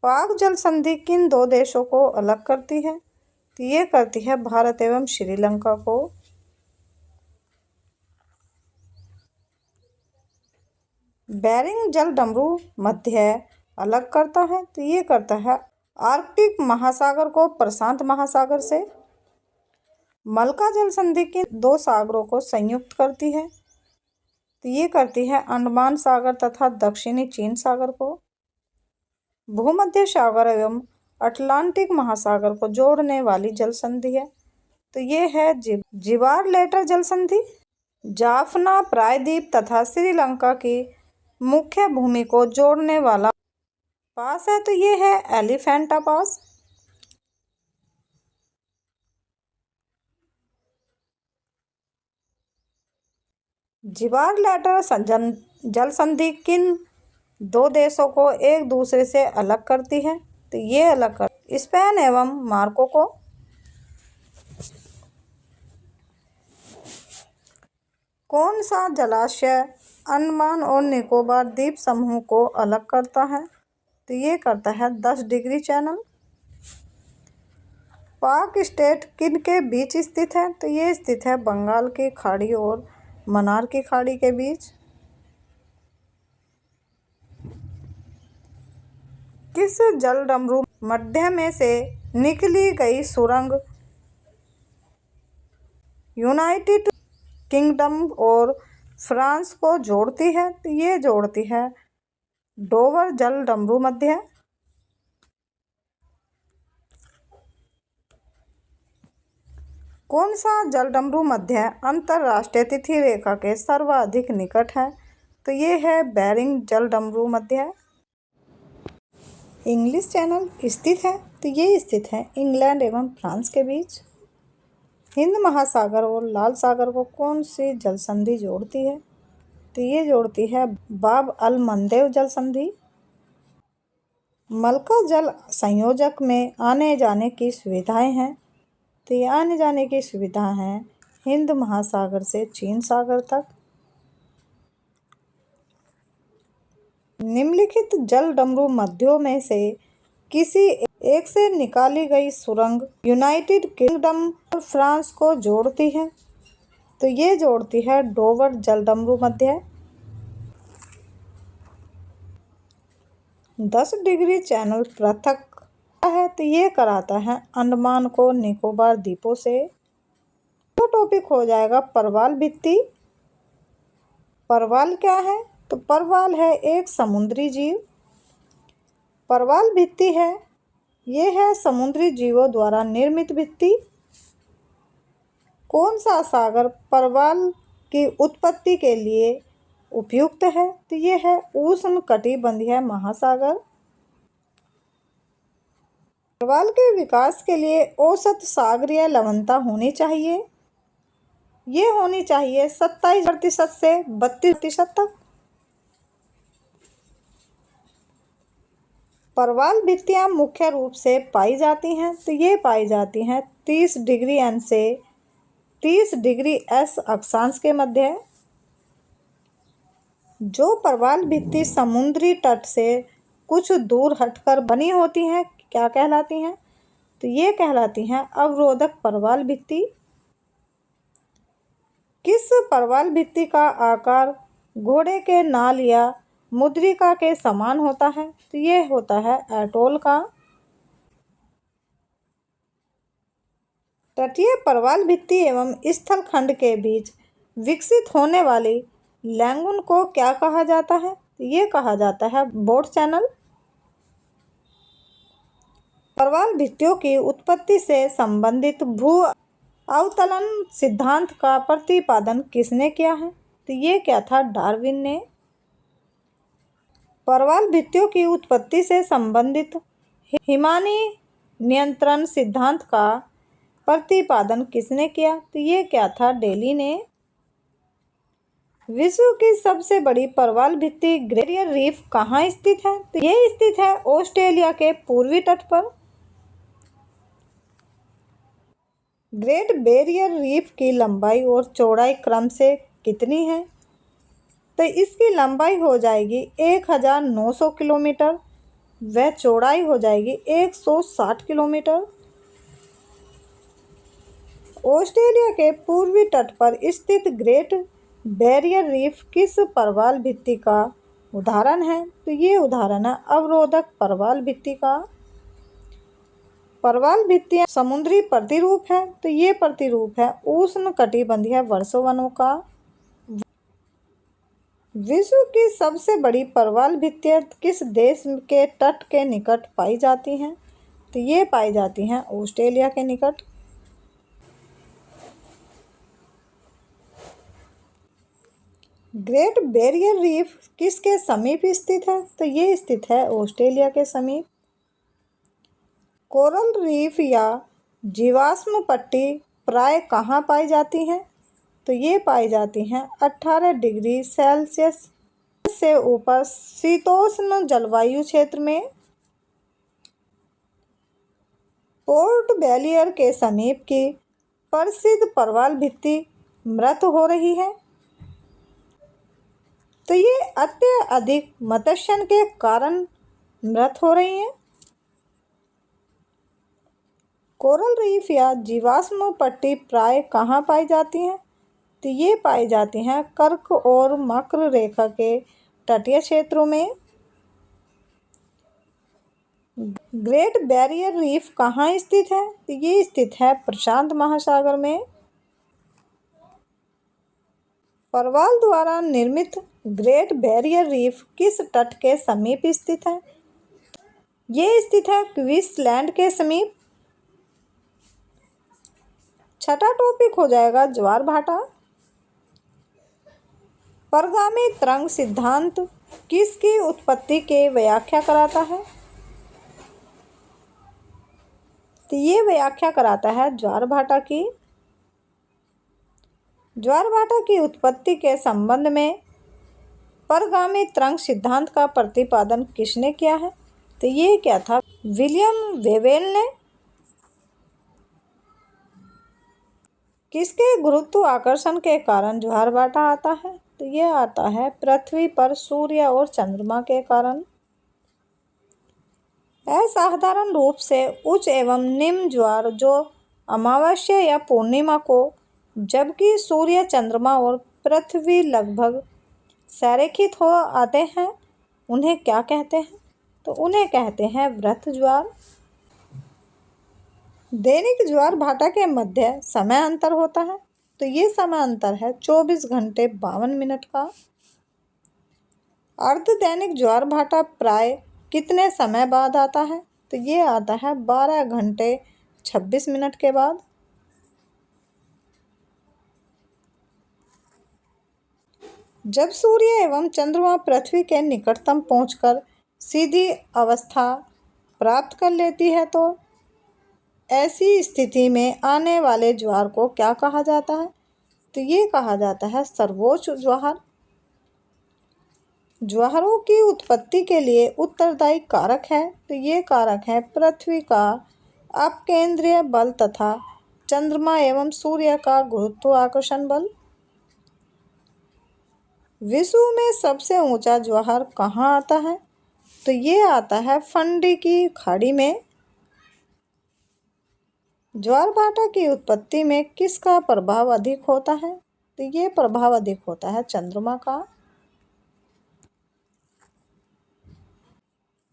पाक जल संधि किन दो देशों को अलग करती है? तो ये करती है भारत एवं श्रीलंका को। बेरिंग जल डमरू मध्य अलग करता है, तो ये करता है आर्कटिक महासागर को प्रशांत महासागर से। मलका जल संधि किन दो सागरों को संयुक्त करती है? तो ये करती है अंडमान सागर तथा दक्षिणी चीन सागर को। भूमध्य सागर एवं अटलांटिक महासागर को जोड़ने वाली जल संधि है, तो ये है जिब्राल्टर जल संधि। जाफना प्रायद्वीप तथा श्रीलंका की मुख्य भूमि को जोड़ने वाला पास है, तो ये है एलिफेंटा पास। जिब्राल्टर जल संधि किन दो देशों को एक दूसरे से अलग करती है? तो ये अलग कर स्पेन एवं मार्को को। कौन सा जलाशय अंडमान और निकोबार द्वीप समूह को अलग करता है? तो ये करता है 10 डिग्री चैनल। पाक स्टेट किन के बीच स्थित है? तो ये स्थित है बंगाल की खाड़ी और मन्नार की खाड़ी के बीच। किस जल डमरू मध्य में से निकली गई सुरंग यूनाइटेड किंगडम और फ्रांस को जोड़ती है? तो ये जोड़ती है डोवर जल डमरू मध्य। कौन सा जल डमरू मध्य अंतरराष्ट्रीय तिथि रेखा के सर्वाधिक निकट है? तो ये है बेरिंग जल डमरू मध्य। इंग्लिश चैनल स्थित है, तो ये स्थित है इंग्लैंड एवं फ्रांस के बीच। हिंद महासागर और लाल सागर को कौन सी जल संधि जोड़ती है? तो ये जोड़ती है बाब अल मंदेव जल संधि। मलका जल संयोजक में आने जाने की सुविधाएं हैं, तो ये आने जाने की सुविधा है हिंद महासागर से चीन सागर तक। निम्नलिखित जल डमरू मध्यों में से किसी एक से निकाली गई सुरंग यूनाइटेड किंगडम और फ्रांस को जोड़ती है? तो ये जोड़ती है डोवर जल डमरू मध्य। 10 डिग्री चैनल पृथक है, तो ये कराता है अंडमान को निकोबार द्वीपों से। तो टॉपिक हो जाएगा परवाल भित्ति। परवाल क्या है? तो परवाल है एक समुद्री जीव। परवाल भित्ति है, ये है समुद्री जीवों द्वारा निर्मित भित्ति। कौन सा सागर परवाल की उत्पत्ति के लिए उपयुक्त है? तो ये है उष्णकटिबंधीय महासागर। परवाल के विकास के लिए औसत सागरीय लवणता होनी चाहिए, ये होनी चाहिए 27% से 32% तक। परवाल भित्तियाँ मुख्य रूप से पाई जाती हैं, तो ये पाई जाती हैं 30 डिग्री N से 30 डिग्री S अक्षांश के मध्य। जो परवाल भित्ति समुद्री तट से कुछ दूर हटकर बनी होती हैं, क्या कहलाती हैं? तो ये कहलाती हैं अवरोधक परवाल भित्ति। किस परवाल भित्ति का आकार घोड़े के नाल या मुद्रिका के समान होता है? तो ये होता है एटोल का। तटीय परवाल भित्ति एवं स्थल खंड के बीच विकसित होने वाली लैगून को क्या कहा जाता है? तो ये कहा जाता है बोट चैनल। परवाल भित्तियों की उत्पत्ति से संबंधित भू अवतलन सिद्धांत का प्रतिपादन किसने किया है? तो ये क्या था डार्विन ने। परवाल भित्तियों की उत्पत्ति से संबंधित हिमानी नियंत्रण सिद्धांत का प्रतिपादन किसने किया? तो ये क्या था डेली ने। विश्व की सबसे बड़ी परवाल भित्ति ग्रेट बैरियर रीफ कहाँ स्थित है? तो ये स्थित है ऑस्ट्रेलिया के पूर्वी तट पर। ग्रेट बैरियर रीफ की लंबाई और चौड़ाई क्रम से कितनी है? तो इसकी लंबाई हो जाएगी 1900 किलोमीटर। वह चौड़ाई हो जाएगी 160 किलोमीटर। ऑस्ट्रेलिया के पूर्वी तट पर स्थित ग्रेट बैरियर रीफ किस प्रवाल भित्ति का उदाहरण है? तो ये उदाहरण है अवरोधक प्रवाल भित्ति का। प्रवाल भित्तियां समुद्री प्रतिरूप है, तो ये प्रतिरूप है उष्णकटिबंधीय वर्षावनों का। विश्व की सबसे बड़ी प्रवाल भित्तियां किस देश के तट के निकट पाई जाती हैं? तो ये पाई जाती हैं ऑस्ट्रेलिया के निकट। ग्रेट बैरियर रीफ किसके समीप स्थित है? तो ये स्थित है ऑस्ट्रेलिया के समीप। कोरल रीफ या जीवाश्म पट्टी प्राय कहाँ पाई जाती हैं? तो ये पाई जाती हैं 18 डिग्री सेल्सियस से ऊपर शीतोष्ण जलवायु क्षेत्र में। पोर्ट बेलियर के समीप की प्रसिद्ध प्रवाल भित्ति मृत हो रही है, तो ये अत्यधिक मत्स्यन के कारण मृत हो रही है। कोरल रीफ या जीवाश्म पट्टी प्राय कहाँ पाई जाती हैं? तो ये पाई जाती हैं कर्क और मकर रेखा के तटीय क्षेत्रों में। ग्रेट बैरियर रीफ कहाँ स्थित है? तो ये स्थित है प्रशांत महासागर में। प्रवाल द्वारा निर्मित ग्रेट बैरियर रीफ किस तट के समीप स्थित है? ये स्थित है क्वींसलैंड के समीप। छठा टॉपिक हो जाएगा ज्वार भाटा। परगामी तरंग सिद्धांत किसकी उत्पत्ति के व्याख्या कराता है? तो ये व्याख्या कराता है ज्वार भाटा की। ज्वार भाटा की उत्पत्ति के संबंध में परगामी तरंग सिद्धांत का प्रतिपादन किसने किया है? तो ये क्या था? विलियम वेवेल ने। किसके गुरुत्वाकर्षण के कारण ज्वार भाटा आता है? तो ये आता है पृथ्वी पर सूर्य और चंद्रमा के कारण। असाधारण रूप से उच्च एवं निम्न ज्वार जो अमावस्या या पूर्णिमा को, जबकि सूर्य चंद्रमा और पृथ्वी लगभग संरेखित हो आते हैं, उन्हें क्या कहते हैं? तो उन्हें कहते हैं वृत्त ज्वार। दैनिक ज्वार भाटा के मध्य समय अंतर होता है, तो ये समय अंतर है 24 घंटे 52 मिनट का। अर्ध दैनिक ज्वार भाटा प्राय कितने समय बाद आता है? तो ये आता है 12 घंटे 26 मिनट के बाद। जब सूर्य एवं चंद्रमा पृथ्वी के निकटतम पहुंचकर सीधी अवस्था प्राप्त कर लेती है, तो ऐसी स्थिति में आने वाले ज्वार को क्या कहा जाता है? तो ये कहा जाता है सर्वोच्च ज्वार। ज्वारों की उत्पत्ति के लिए उत्तरदायी कारक है, तो ये कारक है पृथ्वी का अपकेंद्रीय बल तथा चंद्रमा एवं सूर्य का गुरुत्वाकर्षण बल। विश्व में सबसे ऊंचा ज्वार कहाँ आता है? तो ये आता है फंडी की खाड़ी में। ज्वार भाटा की उत्पत्ति में किसका प्रभाव अधिक होता है? तो ये प्रभाव अधिक होता है चंद्रमा का।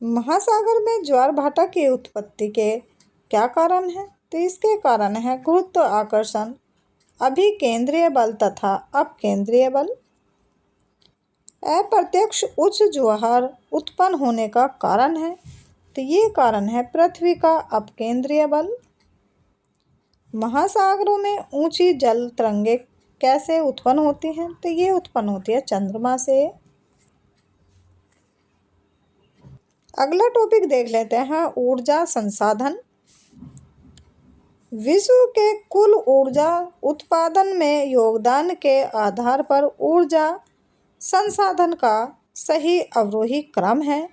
महासागर में ज्वार भाटा की उत्पत्ति के क्या कारण है? तो इसके कारण है गुरुत्वाकर्षण, अभिकेंद्रीय बल तथा अपकेंद्रीय बल। अप्रत्यक्ष उच्च ज्वार उत्पन्न होने का कारण है, तो ये कारण है पृथ्वी का अपकेंद्रीय बल। महासागरों में ऊंची जल तरंगें कैसे उत्पन्न होती हैं? तो ये उत्पन्न होती है चंद्रमा से। अगला टॉपिक देख लेते हैं ऊर्जा संसाधन। विश्व के कुल ऊर्जा उत्पादन में योगदान के आधार पर ऊर्जा संसाधन का सही अवरोही क्रम है,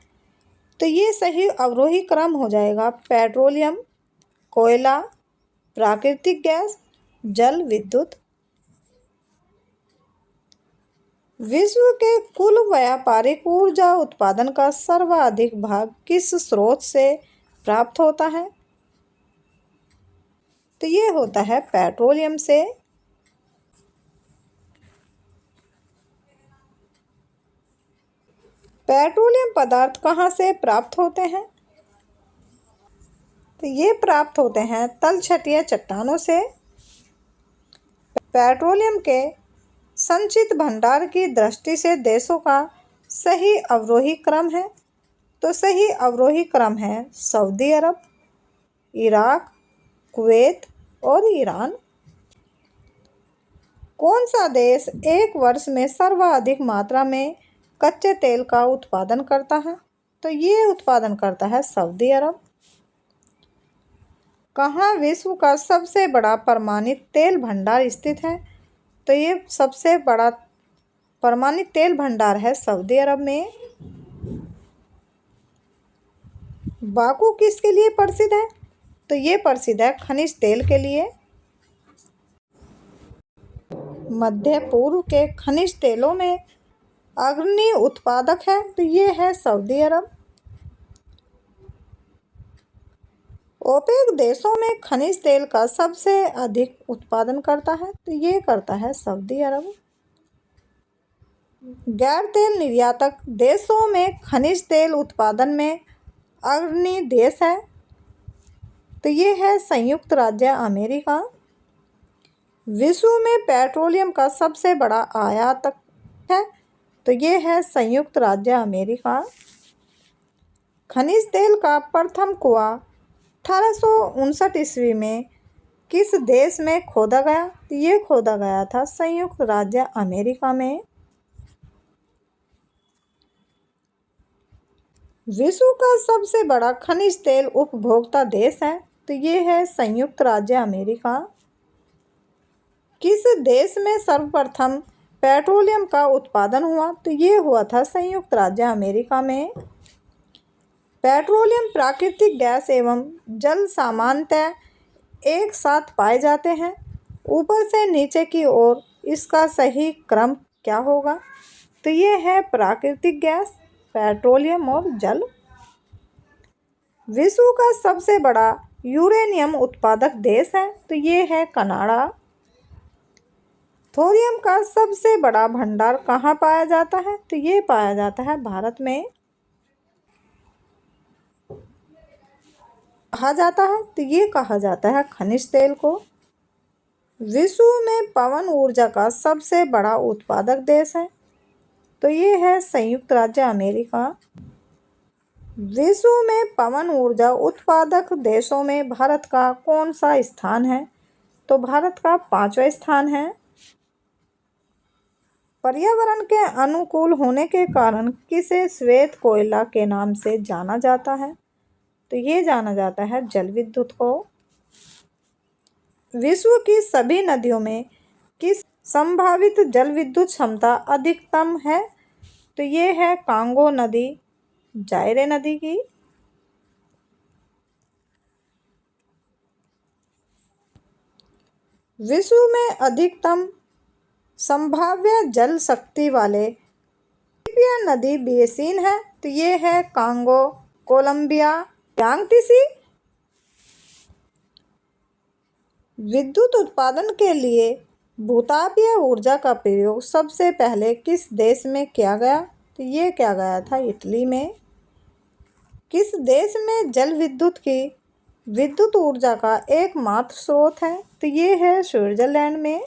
तो ये सही अवरोही क्रम हो जाएगा पेट्रोलियम, कोयला, प्राकृतिक गैस, जल विद्युत। विश्व के कुल व्यापारिक ऊर्जा उत्पादन का सर्वाधिक भाग किस स्रोत से प्राप्त होता है? तो ये होता है पेट्रोलियम से। पेट्रोलियम पदार्थ कहाँ से प्राप्त होते हैं? तो ये प्राप्त होते हैं तलछटीय चट्टानों से। पेट्रोलियम के संचित भंडार की दृष्टि से देशों का सही अवरोही क्रम है। तो सही अवरोही क्रम है सऊदी अरब, इराक, कुवैत और ईरान। कौन सा देश एक वर्ष में सर्वाधिक मात्रा में कच्चे तेल का उत्पादन करता है? तो ये उत्पादन करता है सऊदी अरब। कहाँ विश्व का सबसे बड़ा परमाणु तेल भंडार स्थित है? तो ये सबसे बड़ा परमाणु तेल भंडार है सऊदी अरब में। बाकू किसके लिए प्रसिद्ध है? तो ये प्रसिद्ध है खनिज तेल के लिए। मध्य पूर्व के खनिज तेलों में अग्रणी उत्पादक है तो ये है सऊदी अरब। ओपेक देशों में खनिज तेल का सबसे अधिक उत्पादन करता है तो ये करता है सऊदी अरब। गैर तेल निर्यातक देशों में खनिज तेल उत्पादन में अग्रणी देश है तो ये है संयुक्त राज्य अमेरिका। विश्व में पेट्रोलियम का सबसे बड़ा आयातक है तो ये है संयुक्त राज्य अमेरिका। खनिज तेल का प्रथम कुआं 1859 ईस्वी में किस देश में खोदा गया? तो ये खोदा गया था संयुक्त राज्य अमेरिका में। विश्व का सबसे बड़ा खनिज तेल उपभोक्ता देश है तो ये है संयुक्त राज्य अमेरिका। किस देश में सर्वप्रथम पेट्रोलियम का उत्पादन हुआ? तो ये हुआ था संयुक्त राज्य अमेरिका में। पेट्रोलियम प्राकृतिक गैस एवं जल सामान्यतः एक साथ पाए जाते हैं। ऊपर से नीचे की ओर इसका सही क्रम क्या होगा? तो ये है प्राकृतिक गैस, पेट्रोलियम और जल। विश्व का सबसे बड़ा यूरेनियम उत्पादक देश है तो ये है कनाडा। थोरियम का सबसे बड़ा भंडार कहाँ पाया जाता है? तो ये पाया जाता है भारत में। कहा जाता है तो ये कहा जाता है खनिज तेल को। विश्व में पवन ऊर्जा का सबसे बड़ा उत्पादक देश है तो ये है संयुक्त राज्य अमेरिका। विश्व में पवन ऊर्जा उत्पादक देशों में भारत का कौन सा स्थान है? तो भारत का 5वां स्थान है। पर्यावरण के अनुकूल होने के कारण किसे श्वेत कोयला के नाम से जाना जाता है? तो ये जाना जाता है जल विद्युत को। विश्व की सभी नदियों में किस संभावित जल विद्युत क्षमता अधिकतम है? तो ये है कांगो नदी, जायरे नदी की। विश्व में अधिकतम संभाव्य जल शक्ति वाले नदी बेसिन है तो ये है कांगो, कोलंबिया, यांगतीसी। विद्युत उत्पादन के लिए भूतापीय ऊर्जा का प्रयोग सबसे पहले किस देश में किया गया? तो ये किया गया था इटली में। किस देश में जल विद्युत की विद्युत ऊर्जा का एकमात्र स्रोत है? तो ये है स्विट्जरलैंड में।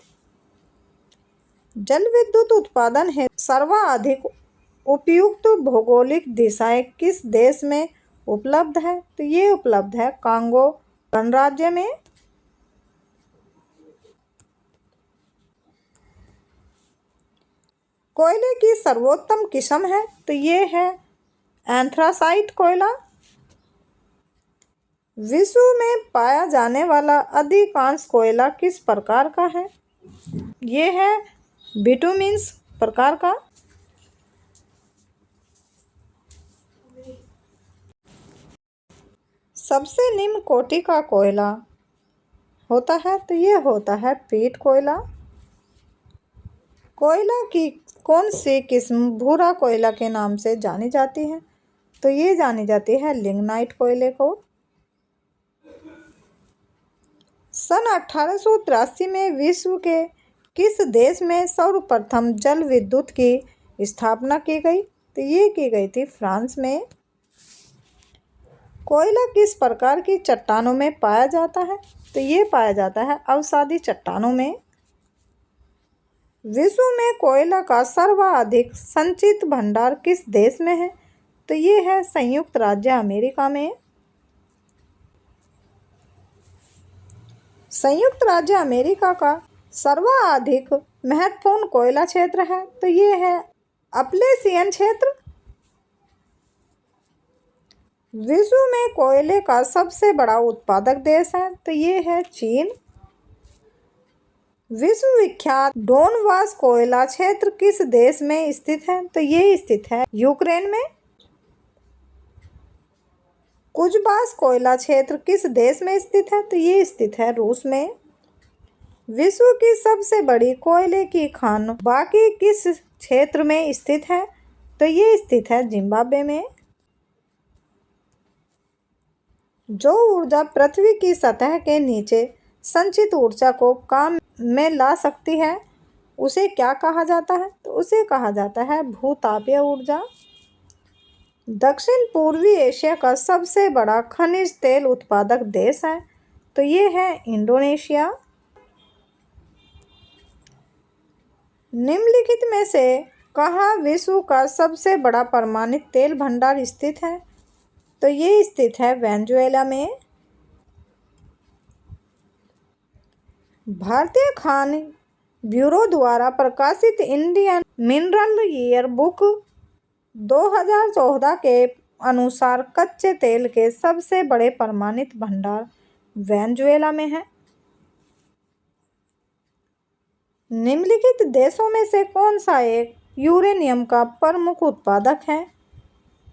जल विद्युत उत्पादन है सर्वाधिक उपयुक्त भौगोलिक दिशाएं किस देश में उपलब्ध है? तो ये उपलब्ध है कांगो गणराज्य में। कोयले की सर्वोत्तम किस्म है तो ये है एंथ्रासाइट कोयला। विश्व में पाया जाने वाला अधिकांश कोयला किस प्रकार का है? ये है बिटुमिन्स प्रकार का। सबसे निम्न कोटि का कोयला होता है तो ये होता है पीट कोयला। कौन सी किस्म भूरा कोयला के नाम से जानी जाती है? तो ये जानी जाती है लिग्नाइट कोयले को। सन 1883 में विश्व के किस देश में सर्वप्रथम जल विद्युत की स्थापना की गई? तो ये की गई थी फ्रांस में। कोयला किस प्रकार की चट्टानों में पाया जाता है? तो ये पाया जाता है अवसादी चट्टानों में। विश्व में कोयला का सर्वाधिक संचित भंडार किस देश में है? तो ये है संयुक्त राज्य अमेरिका में। संयुक्त राज्य अमेरिका का सर्वाधिक महत्वपूर्ण कोयला क्षेत्र है तो ये है अपलेशियन क्षेत्र। विश्व में कोयले का सबसे बड़ा उत्पादक देश है तो ये है चीन। विश्व विख्यात डोनबास कोयला क्षेत्र किस देश में स्थित है? तो ये स्थित है यूक्रेन में। कुजबास कोयला क्षेत्र किस देश में स्थित है? तो ये स्थित है रूस में। विश्व की सबसे बड़ी कोयले की खान बाकी किस क्षेत्र में स्थित है? तो ये स्थित है जिम्बाब्वे में। जो ऊर्जा पृथ्वी की सतह के नीचे संचित ऊर्जा को काम में ला सकती है उसे क्या कहा जाता है? तो उसे कहा जाता है भूतापीय ऊर्जा। दक्षिण पूर्वी एशिया का सबसे बड़ा खनिज तेल उत्पादक देश है तो ये है इंडोनेशिया। निम्नलिखित में से कहाँ विश्व का सबसे बड़ा प्रमाणित तेल भंडार स्थित है? तो ये स्थित है वेनेजुएला में। भारतीय खान ब्यूरो द्वारा प्रकाशित इंडियन मिनरल ईयर बुक 2014 के अनुसार कच्चे तेल के सबसे बड़े प्रमाणित भंडार वेनेजुएला में है। निम्नलिखित देशों में से कौन सा एक यूरेनियम का प्रमुख उत्पादक है?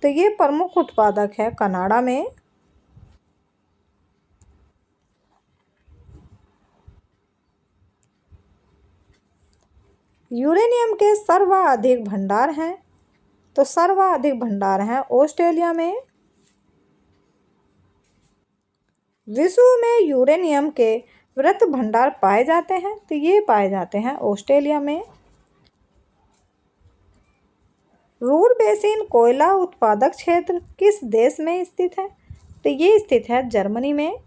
तो ये प्रमुख उत्पादक है कनाडा में। यूरेनियम के सर्वाधिक भंडार हैं तो सर्वाधिक भंडार हैं ऑस्ट्रेलिया में। विश्व में यूरेनियम के वृहत भंडार पाए जाते हैं तो ये पाए जाते हैं ऑस्ट्रेलिया में। रूर बेसिन कोयला उत्पादक क्षेत्र किस देश में स्थित है? तो ये स्थित है जर्मनी में।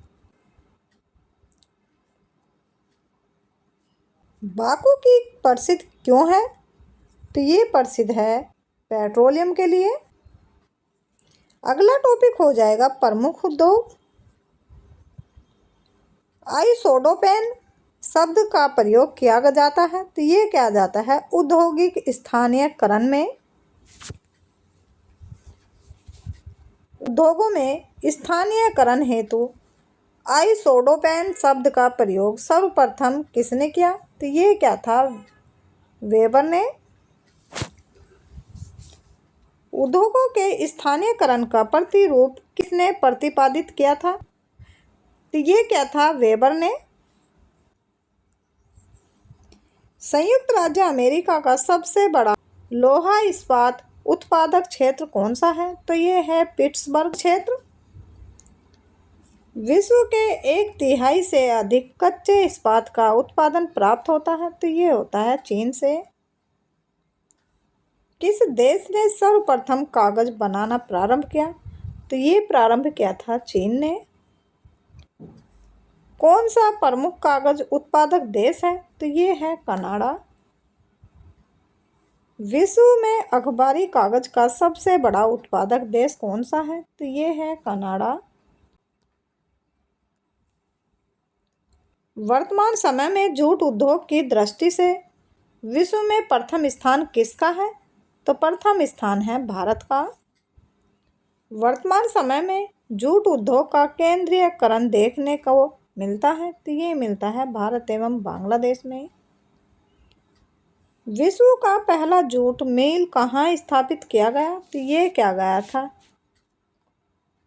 बाकू की प्रसिद्ध क्यों है? तो ये प्रसिद्ध है पेट्रोलियम के लिए। अगला टॉपिक हो जाएगा प्रमुख उद्योग। आइसोडोपेन शब्द का प्रयोग किया जाता है तो ये किया जाता है औद्योगिक स्थानीयकरण में। उद्योगों में स्थानीयकरण हेतु आइसोडोपेन शब्द का प्रयोग सर्वप्रथम किसने किया? तो ये क्या था वेबर ने। उद्योगों के स्थानीयकरण का प्रतिरूप किसने प्रतिपादित किया था? तो ये क्या था वेबर ने। संयुक्त राज्य अमेरिका का सबसे बड़ा लोहा इस्पात उत्पादक क्षेत्र कौन सा है? तो ये है पिट्सबर्ग क्षेत्र। विश्व के 1/3 से अधिक कच्चे इस्पात का उत्पादन प्राप्त होता है तो ये होता है चीन से। किस देश ने सर्वप्रथम कागज बनाना प्रारंभ किया? तो ये प्रारंभ किया था चीन ने। कौन सा प्रमुख कागज उत्पादक देश है? तो ये है कनाडा। विश्व में अखबारी कागज का सबसे बड़ा उत्पादक देश कौन सा है? तो ये है कनाडा। वर्तमान समय में जूट उद्योग की दृष्टि से विश्व में प्रथम स्थान किसका है? तो प्रथम स्थान है भारत का। वर्तमान समय में जूट उद्योग का केंद्रीयकरण देखने को मिलता है तो ये मिलता है भारत एवं बांग्लादेश में। विश्व का पहला जूट मिल कहाँ स्थापित किया गया? तो ये किया गया था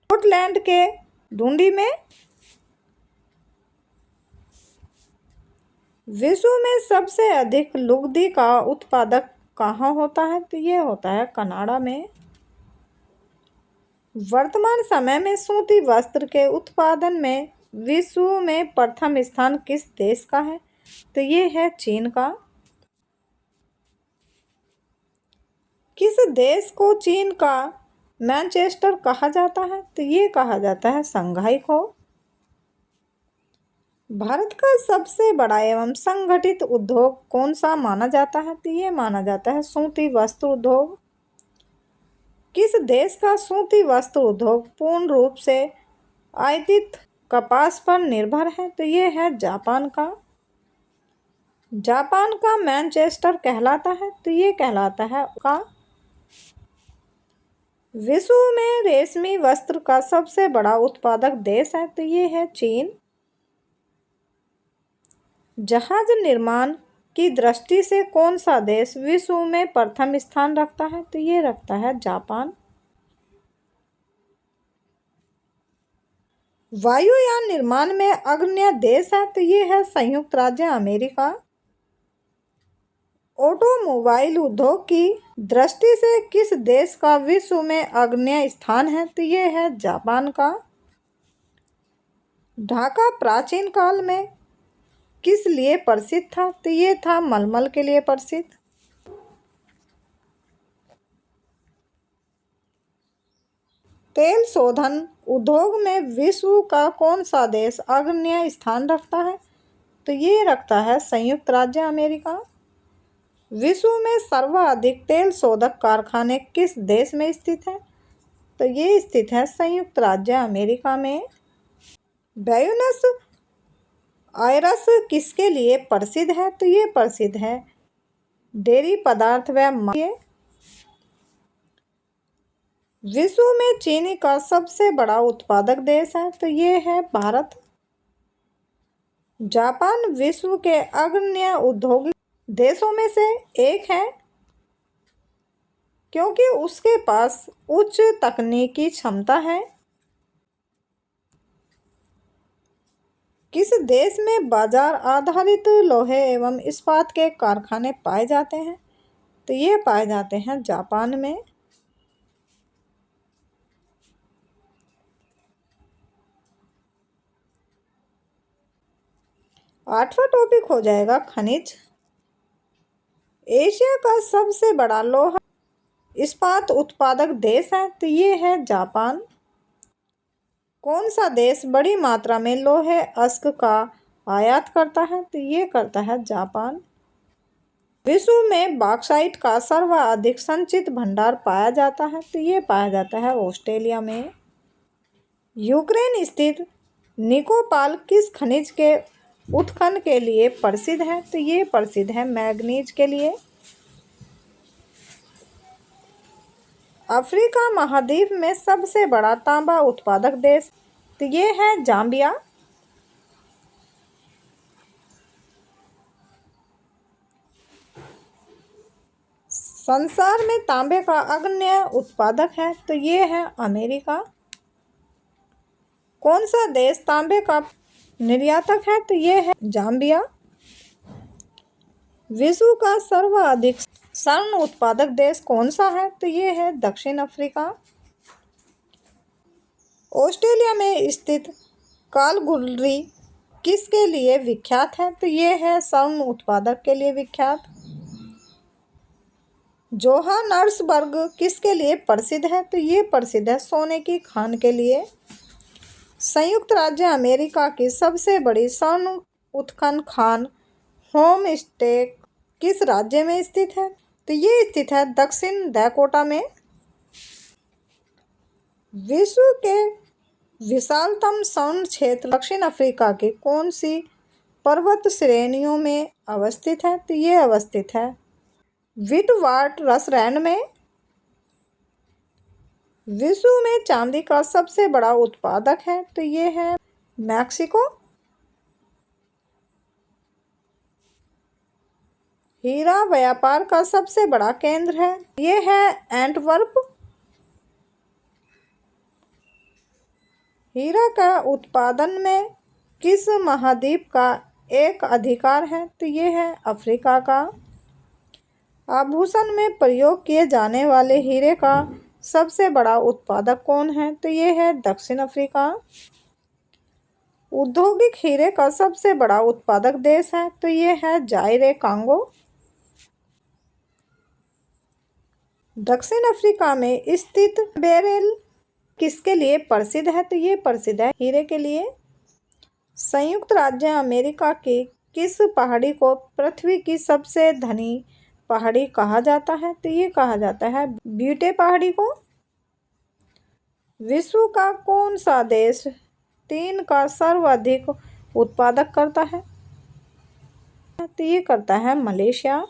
स्कॉटलैंड के डुंडी में। विश्व में सबसे अधिक लुगदी का उत्पादक कहाँ होता है? तो ये होता है कनाडा में। वर्तमान समय में सूती वस्त्र के उत्पादन में विश्व में प्रथम स्थान किस देश का है? तो ये है चीन का। किस देश को चीन का मैनचेस्टर कहा जाता है? तो ये कहा जाता है शंघाई को। भारत का सबसे बड़ा एवं संगठित उद्योग कौन सा माना जाता है? तो ये माना जाता है सूती वस्त्र उद्योग। किस देश का सूती वस्त्र उद्योग पूर्ण रूप से आयातित कपास पर निर्भर है? तो ये है जापान का। जापान का मैनचेस्टर कहलाता है? तो ये कहलाता है का। विश्व में रेशमी वस्त्र का सबसे बड़ा उत्पादक देश है? तो ये है चीन। जहाज निर्माण की दृष्टि से कौन सा देश विश्व में प्रथम स्थान रखता है? तो ये रखता है जापान। वायुयान निर्माण में अग्रणी देश है? तो ये है संयुक्त राज्य अमेरिका। ऑटोमोबाइल उद्योग की दृष्टि से किस देश का विश्व में अग्रणी स्थान है? तो ये है जापान का। ढाका प्राचीन काल में किस लिए प्रसिद्ध था? तो ये था मलमल के लिए प्रसिद्ध। तेल शोधन उद्योग में विश्व का कौन सा देश अग्रणी स्थान रखता है? तो ये रखता है संयुक्त राज्य अमेरिका। विश्व में सर्वाधिक तेल शोधक कारखाने किस देश में स्थित है? तो ये स्थित है संयुक्त राज्य अमेरिका में। ब्यूनस आयरस किसके लिए प्रसिद्ध है? तो ये प्रसिद्ध है डेयरी पदार्थ व मक्खी। विश्व में चीनी का सबसे बड़ा उत्पादक देश है? तो ये है भारत। जापान विश्व के अग्रणी औद्योगिक देशों में से एक है क्योंकि उसके पास उच्च तकनीकी क्षमता है। किस देश में बाजार आधारित लोहे एवं इस्पात के कारखाने पाए जाते हैं? तो ये पाए जाते हैं जापान में। 8वां टॉपिक हो जाएगा खनिज। एशिया का सबसे बड़ा लोहा इस्पात उत्पादक देश है? तो ये है जापान। कौन सा देश बड़ी मात्रा में लोहे अयस्क का आयात करता है? तो ये करता है जापान। विश्व में बॉक्साइट का सर्वाधिक संचित भंडार पाया जाता है? तो ये पाया जाता है ऑस्ट्रेलिया में। यूक्रेन स्थित निकोपाल किस खनिज के उत्खनन के लिए प्रसिद्ध है? तो ये प्रसिद्ध है मैग्नीज के लिए। अफ्रीका महाद्वीप में सबसे बड़ा तांबा उत्पादक देश? तो ये है जाम्बिया। संसार में तांबे का अग्रणी उत्पादक है? तो ये है अमेरिका। कौन सा देश तांबे का निर्यातक है? तो ये है जाम्बिया। विश्व का सर्वाधिक स्वर्ण उत्पादक देश कौन सा है? तो ये है दक्षिण अफ्रीका। ऑस्ट्रेलिया में स्थित कालगुरी किसके लिए विख्यात है? तो ये है स्वर्ण उत्पादक के लिए विख्यात। जोहान्सबर्ग किसके लिए प्रसिद्ध है? तो ये प्रसिद्ध है सोने की खान के लिए। संयुक्त राज्य अमेरिका की सबसे बड़ी स्वर्ण उत्खनन खान होम स्टे किस राज्य में स्थित है? तो ये स्थित है दक्षिण डैकोटा में। विश्व के विशालतम स्वर्ण क्षेत्र दक्षिण अफ्रीका की कौन सी पर्वत श्रेणियों में अवस्थित है? तो ये अवस्थित है विटवाटरसलैंड में। विश्व में चांदी का सबसे बड़ा उत्पादक है? तो ये है मैक्सिको। हीरा व्यापार का सबसे बड़ा केंद्र है? ये है एंटवर्प। हीरा का उत्पादन में किस महाद्वीप का एक अधिकार है? तो ये है अफ्रीका का। आभूषण में प्रयोग किए जाने वाले हीरे का सबसे बड़ा उत्पादक कौन है? तो ये है दक्षिण अफ्रीका। औद्योगिक हीरे का सबसे बड़ा उत्पादक देश है तो ये है जायरे कांगो। दक्षिण अफ्रीका में स्थित बेरेल किसके लिए प्रसिद्ध है? तो ये प्रसिद्ध है हीरे के लिए। संयुक्त राज्य अमेरिका की किस पहाड़ी को पृथ्वी की सबसे घनी पहाड़ी कहा जाता है? तो ये कहा जाता है ब्यूटे पहाड़ी को। विश्व का कौन सा देश टीन का सर्वाधिक उत्पादक करता है? तो ये करता है मलेशिया।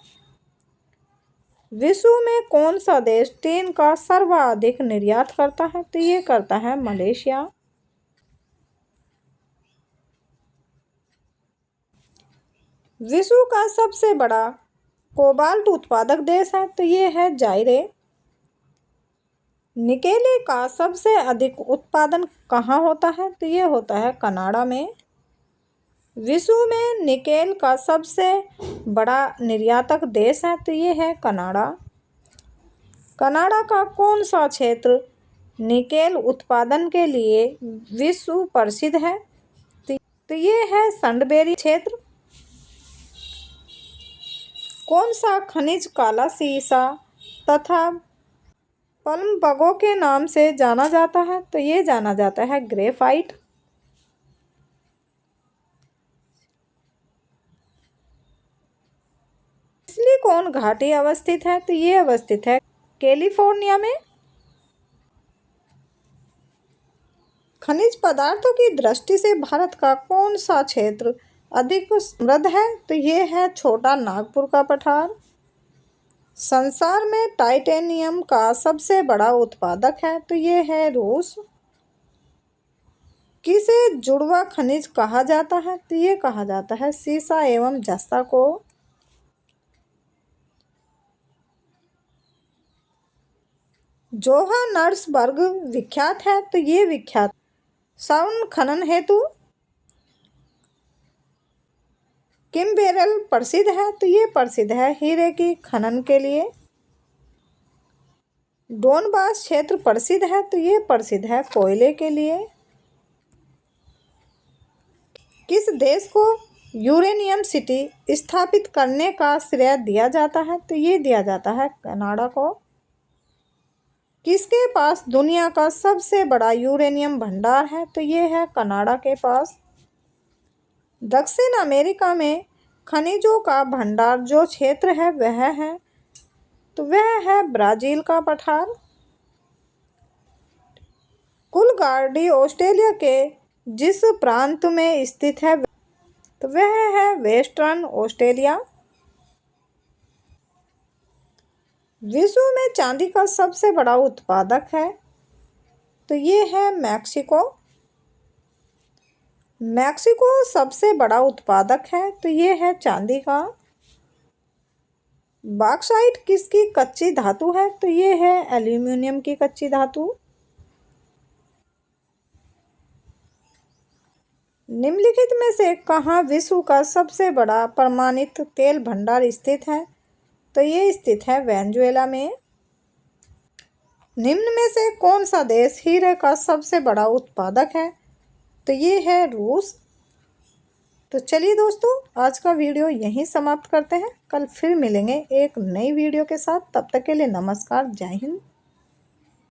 विश्व में कौन सा देश टीन का सर्वाधिक निर्यात करता है? तो ये करता है मलेशिया। विश्व का सबसे बड़ा कोबाल्ट उत्पादक देश है तो ये है जायरे। निकेले का सबसे अधिक उत्पादन कहाँ होता है? तो ये होता है कनाडा में। विश्व में निकेल का सबसे बड़ा निर्यातक देश है तो ये है कनाडा। कनाडा का कौन सा क्षेत्र निकेल उत्पादन के लिए विश्व प्रसिद्ध है? तो ये है सैंडबेरी क्षेत्र। कौन सा खनिज काला सीसा तथा पल्मबगों के नाम से जाना जाता है? तो ये जाना जाता है ग्रेफाइट। सिलिकॉन घाटी अवस्थित है तो ये अवस्थित है कैलिफोर्निया में। खनिज पदार्थों की दृष्टि से भारत का कौन सा क्षेत्र अधिक समृद्ध है? तो ये है छोटा नागपुर का पठार। संसार में टाइटेनियम का सबसे बड़ा उत्पादक है तो ये है रूस। किसे जुड़वा खनिज कहा जाता है? तो ये कहा जाता है सीसा एवं जस्ता को। जोहान्सबर्ग विख्यात है तो ये विख्यात स्वर्ण खनन हेतु। किम्बेरेल प्रसिद्ध है तो ये प्रसिद्ध है हीरे की खनन के लिए। डोनबास क्षेत्र प्रसिद्ध है तो ये प्रसिद्ध है कोयले के लिए। किस देश को यूरेनियम सिटी स्थापित करने का श्रेय दिया जाता है? तो ये दिया जाता है कनाडा को। किसके पास दुनिया का सबसे बड़ा यूरेनियम भंडार है? तो ये है कनाडा के पास। दक्षिण अमेरिका में खनिजों का भंडार जो क्षेत्र है वह है तो वह है ब्राज़ील का पठार। कुलगार्डी ऑस्ट्रेलिया के जिस प्रांत में स्थित है तो वह है वेस्टर्न ऑस्ट्रेलिया। विश्व में चांदी का सबसे बड़ा उत्पादक है तो ये है मैक्सिको। मैक्सिको सबसे बड़ा उत्पादक है तो ये है चांदी का। बॉक्साइट किसकी कच्ची धातु है? तो ये है एल्यूमिनियम की कच्ची धातु। निम्नलिखित में से कहाँ विश्व का सबसे बड़ा प्रमाणित तेल भंडार स्थित है? तो ये स्थित है वेनेजुएला में। निम्न में से कौन सा देश हीरे का सबसे बड़ा उत्पादक है? तो ये है रूस। तो चलिए दोस्तों, आज का वीडियो यहीं समाप्त करते हैं। कल फिर मिलेंगे एक नई वीडियो के साथ। तब तक के लिए नमस्कार, जय हिंद।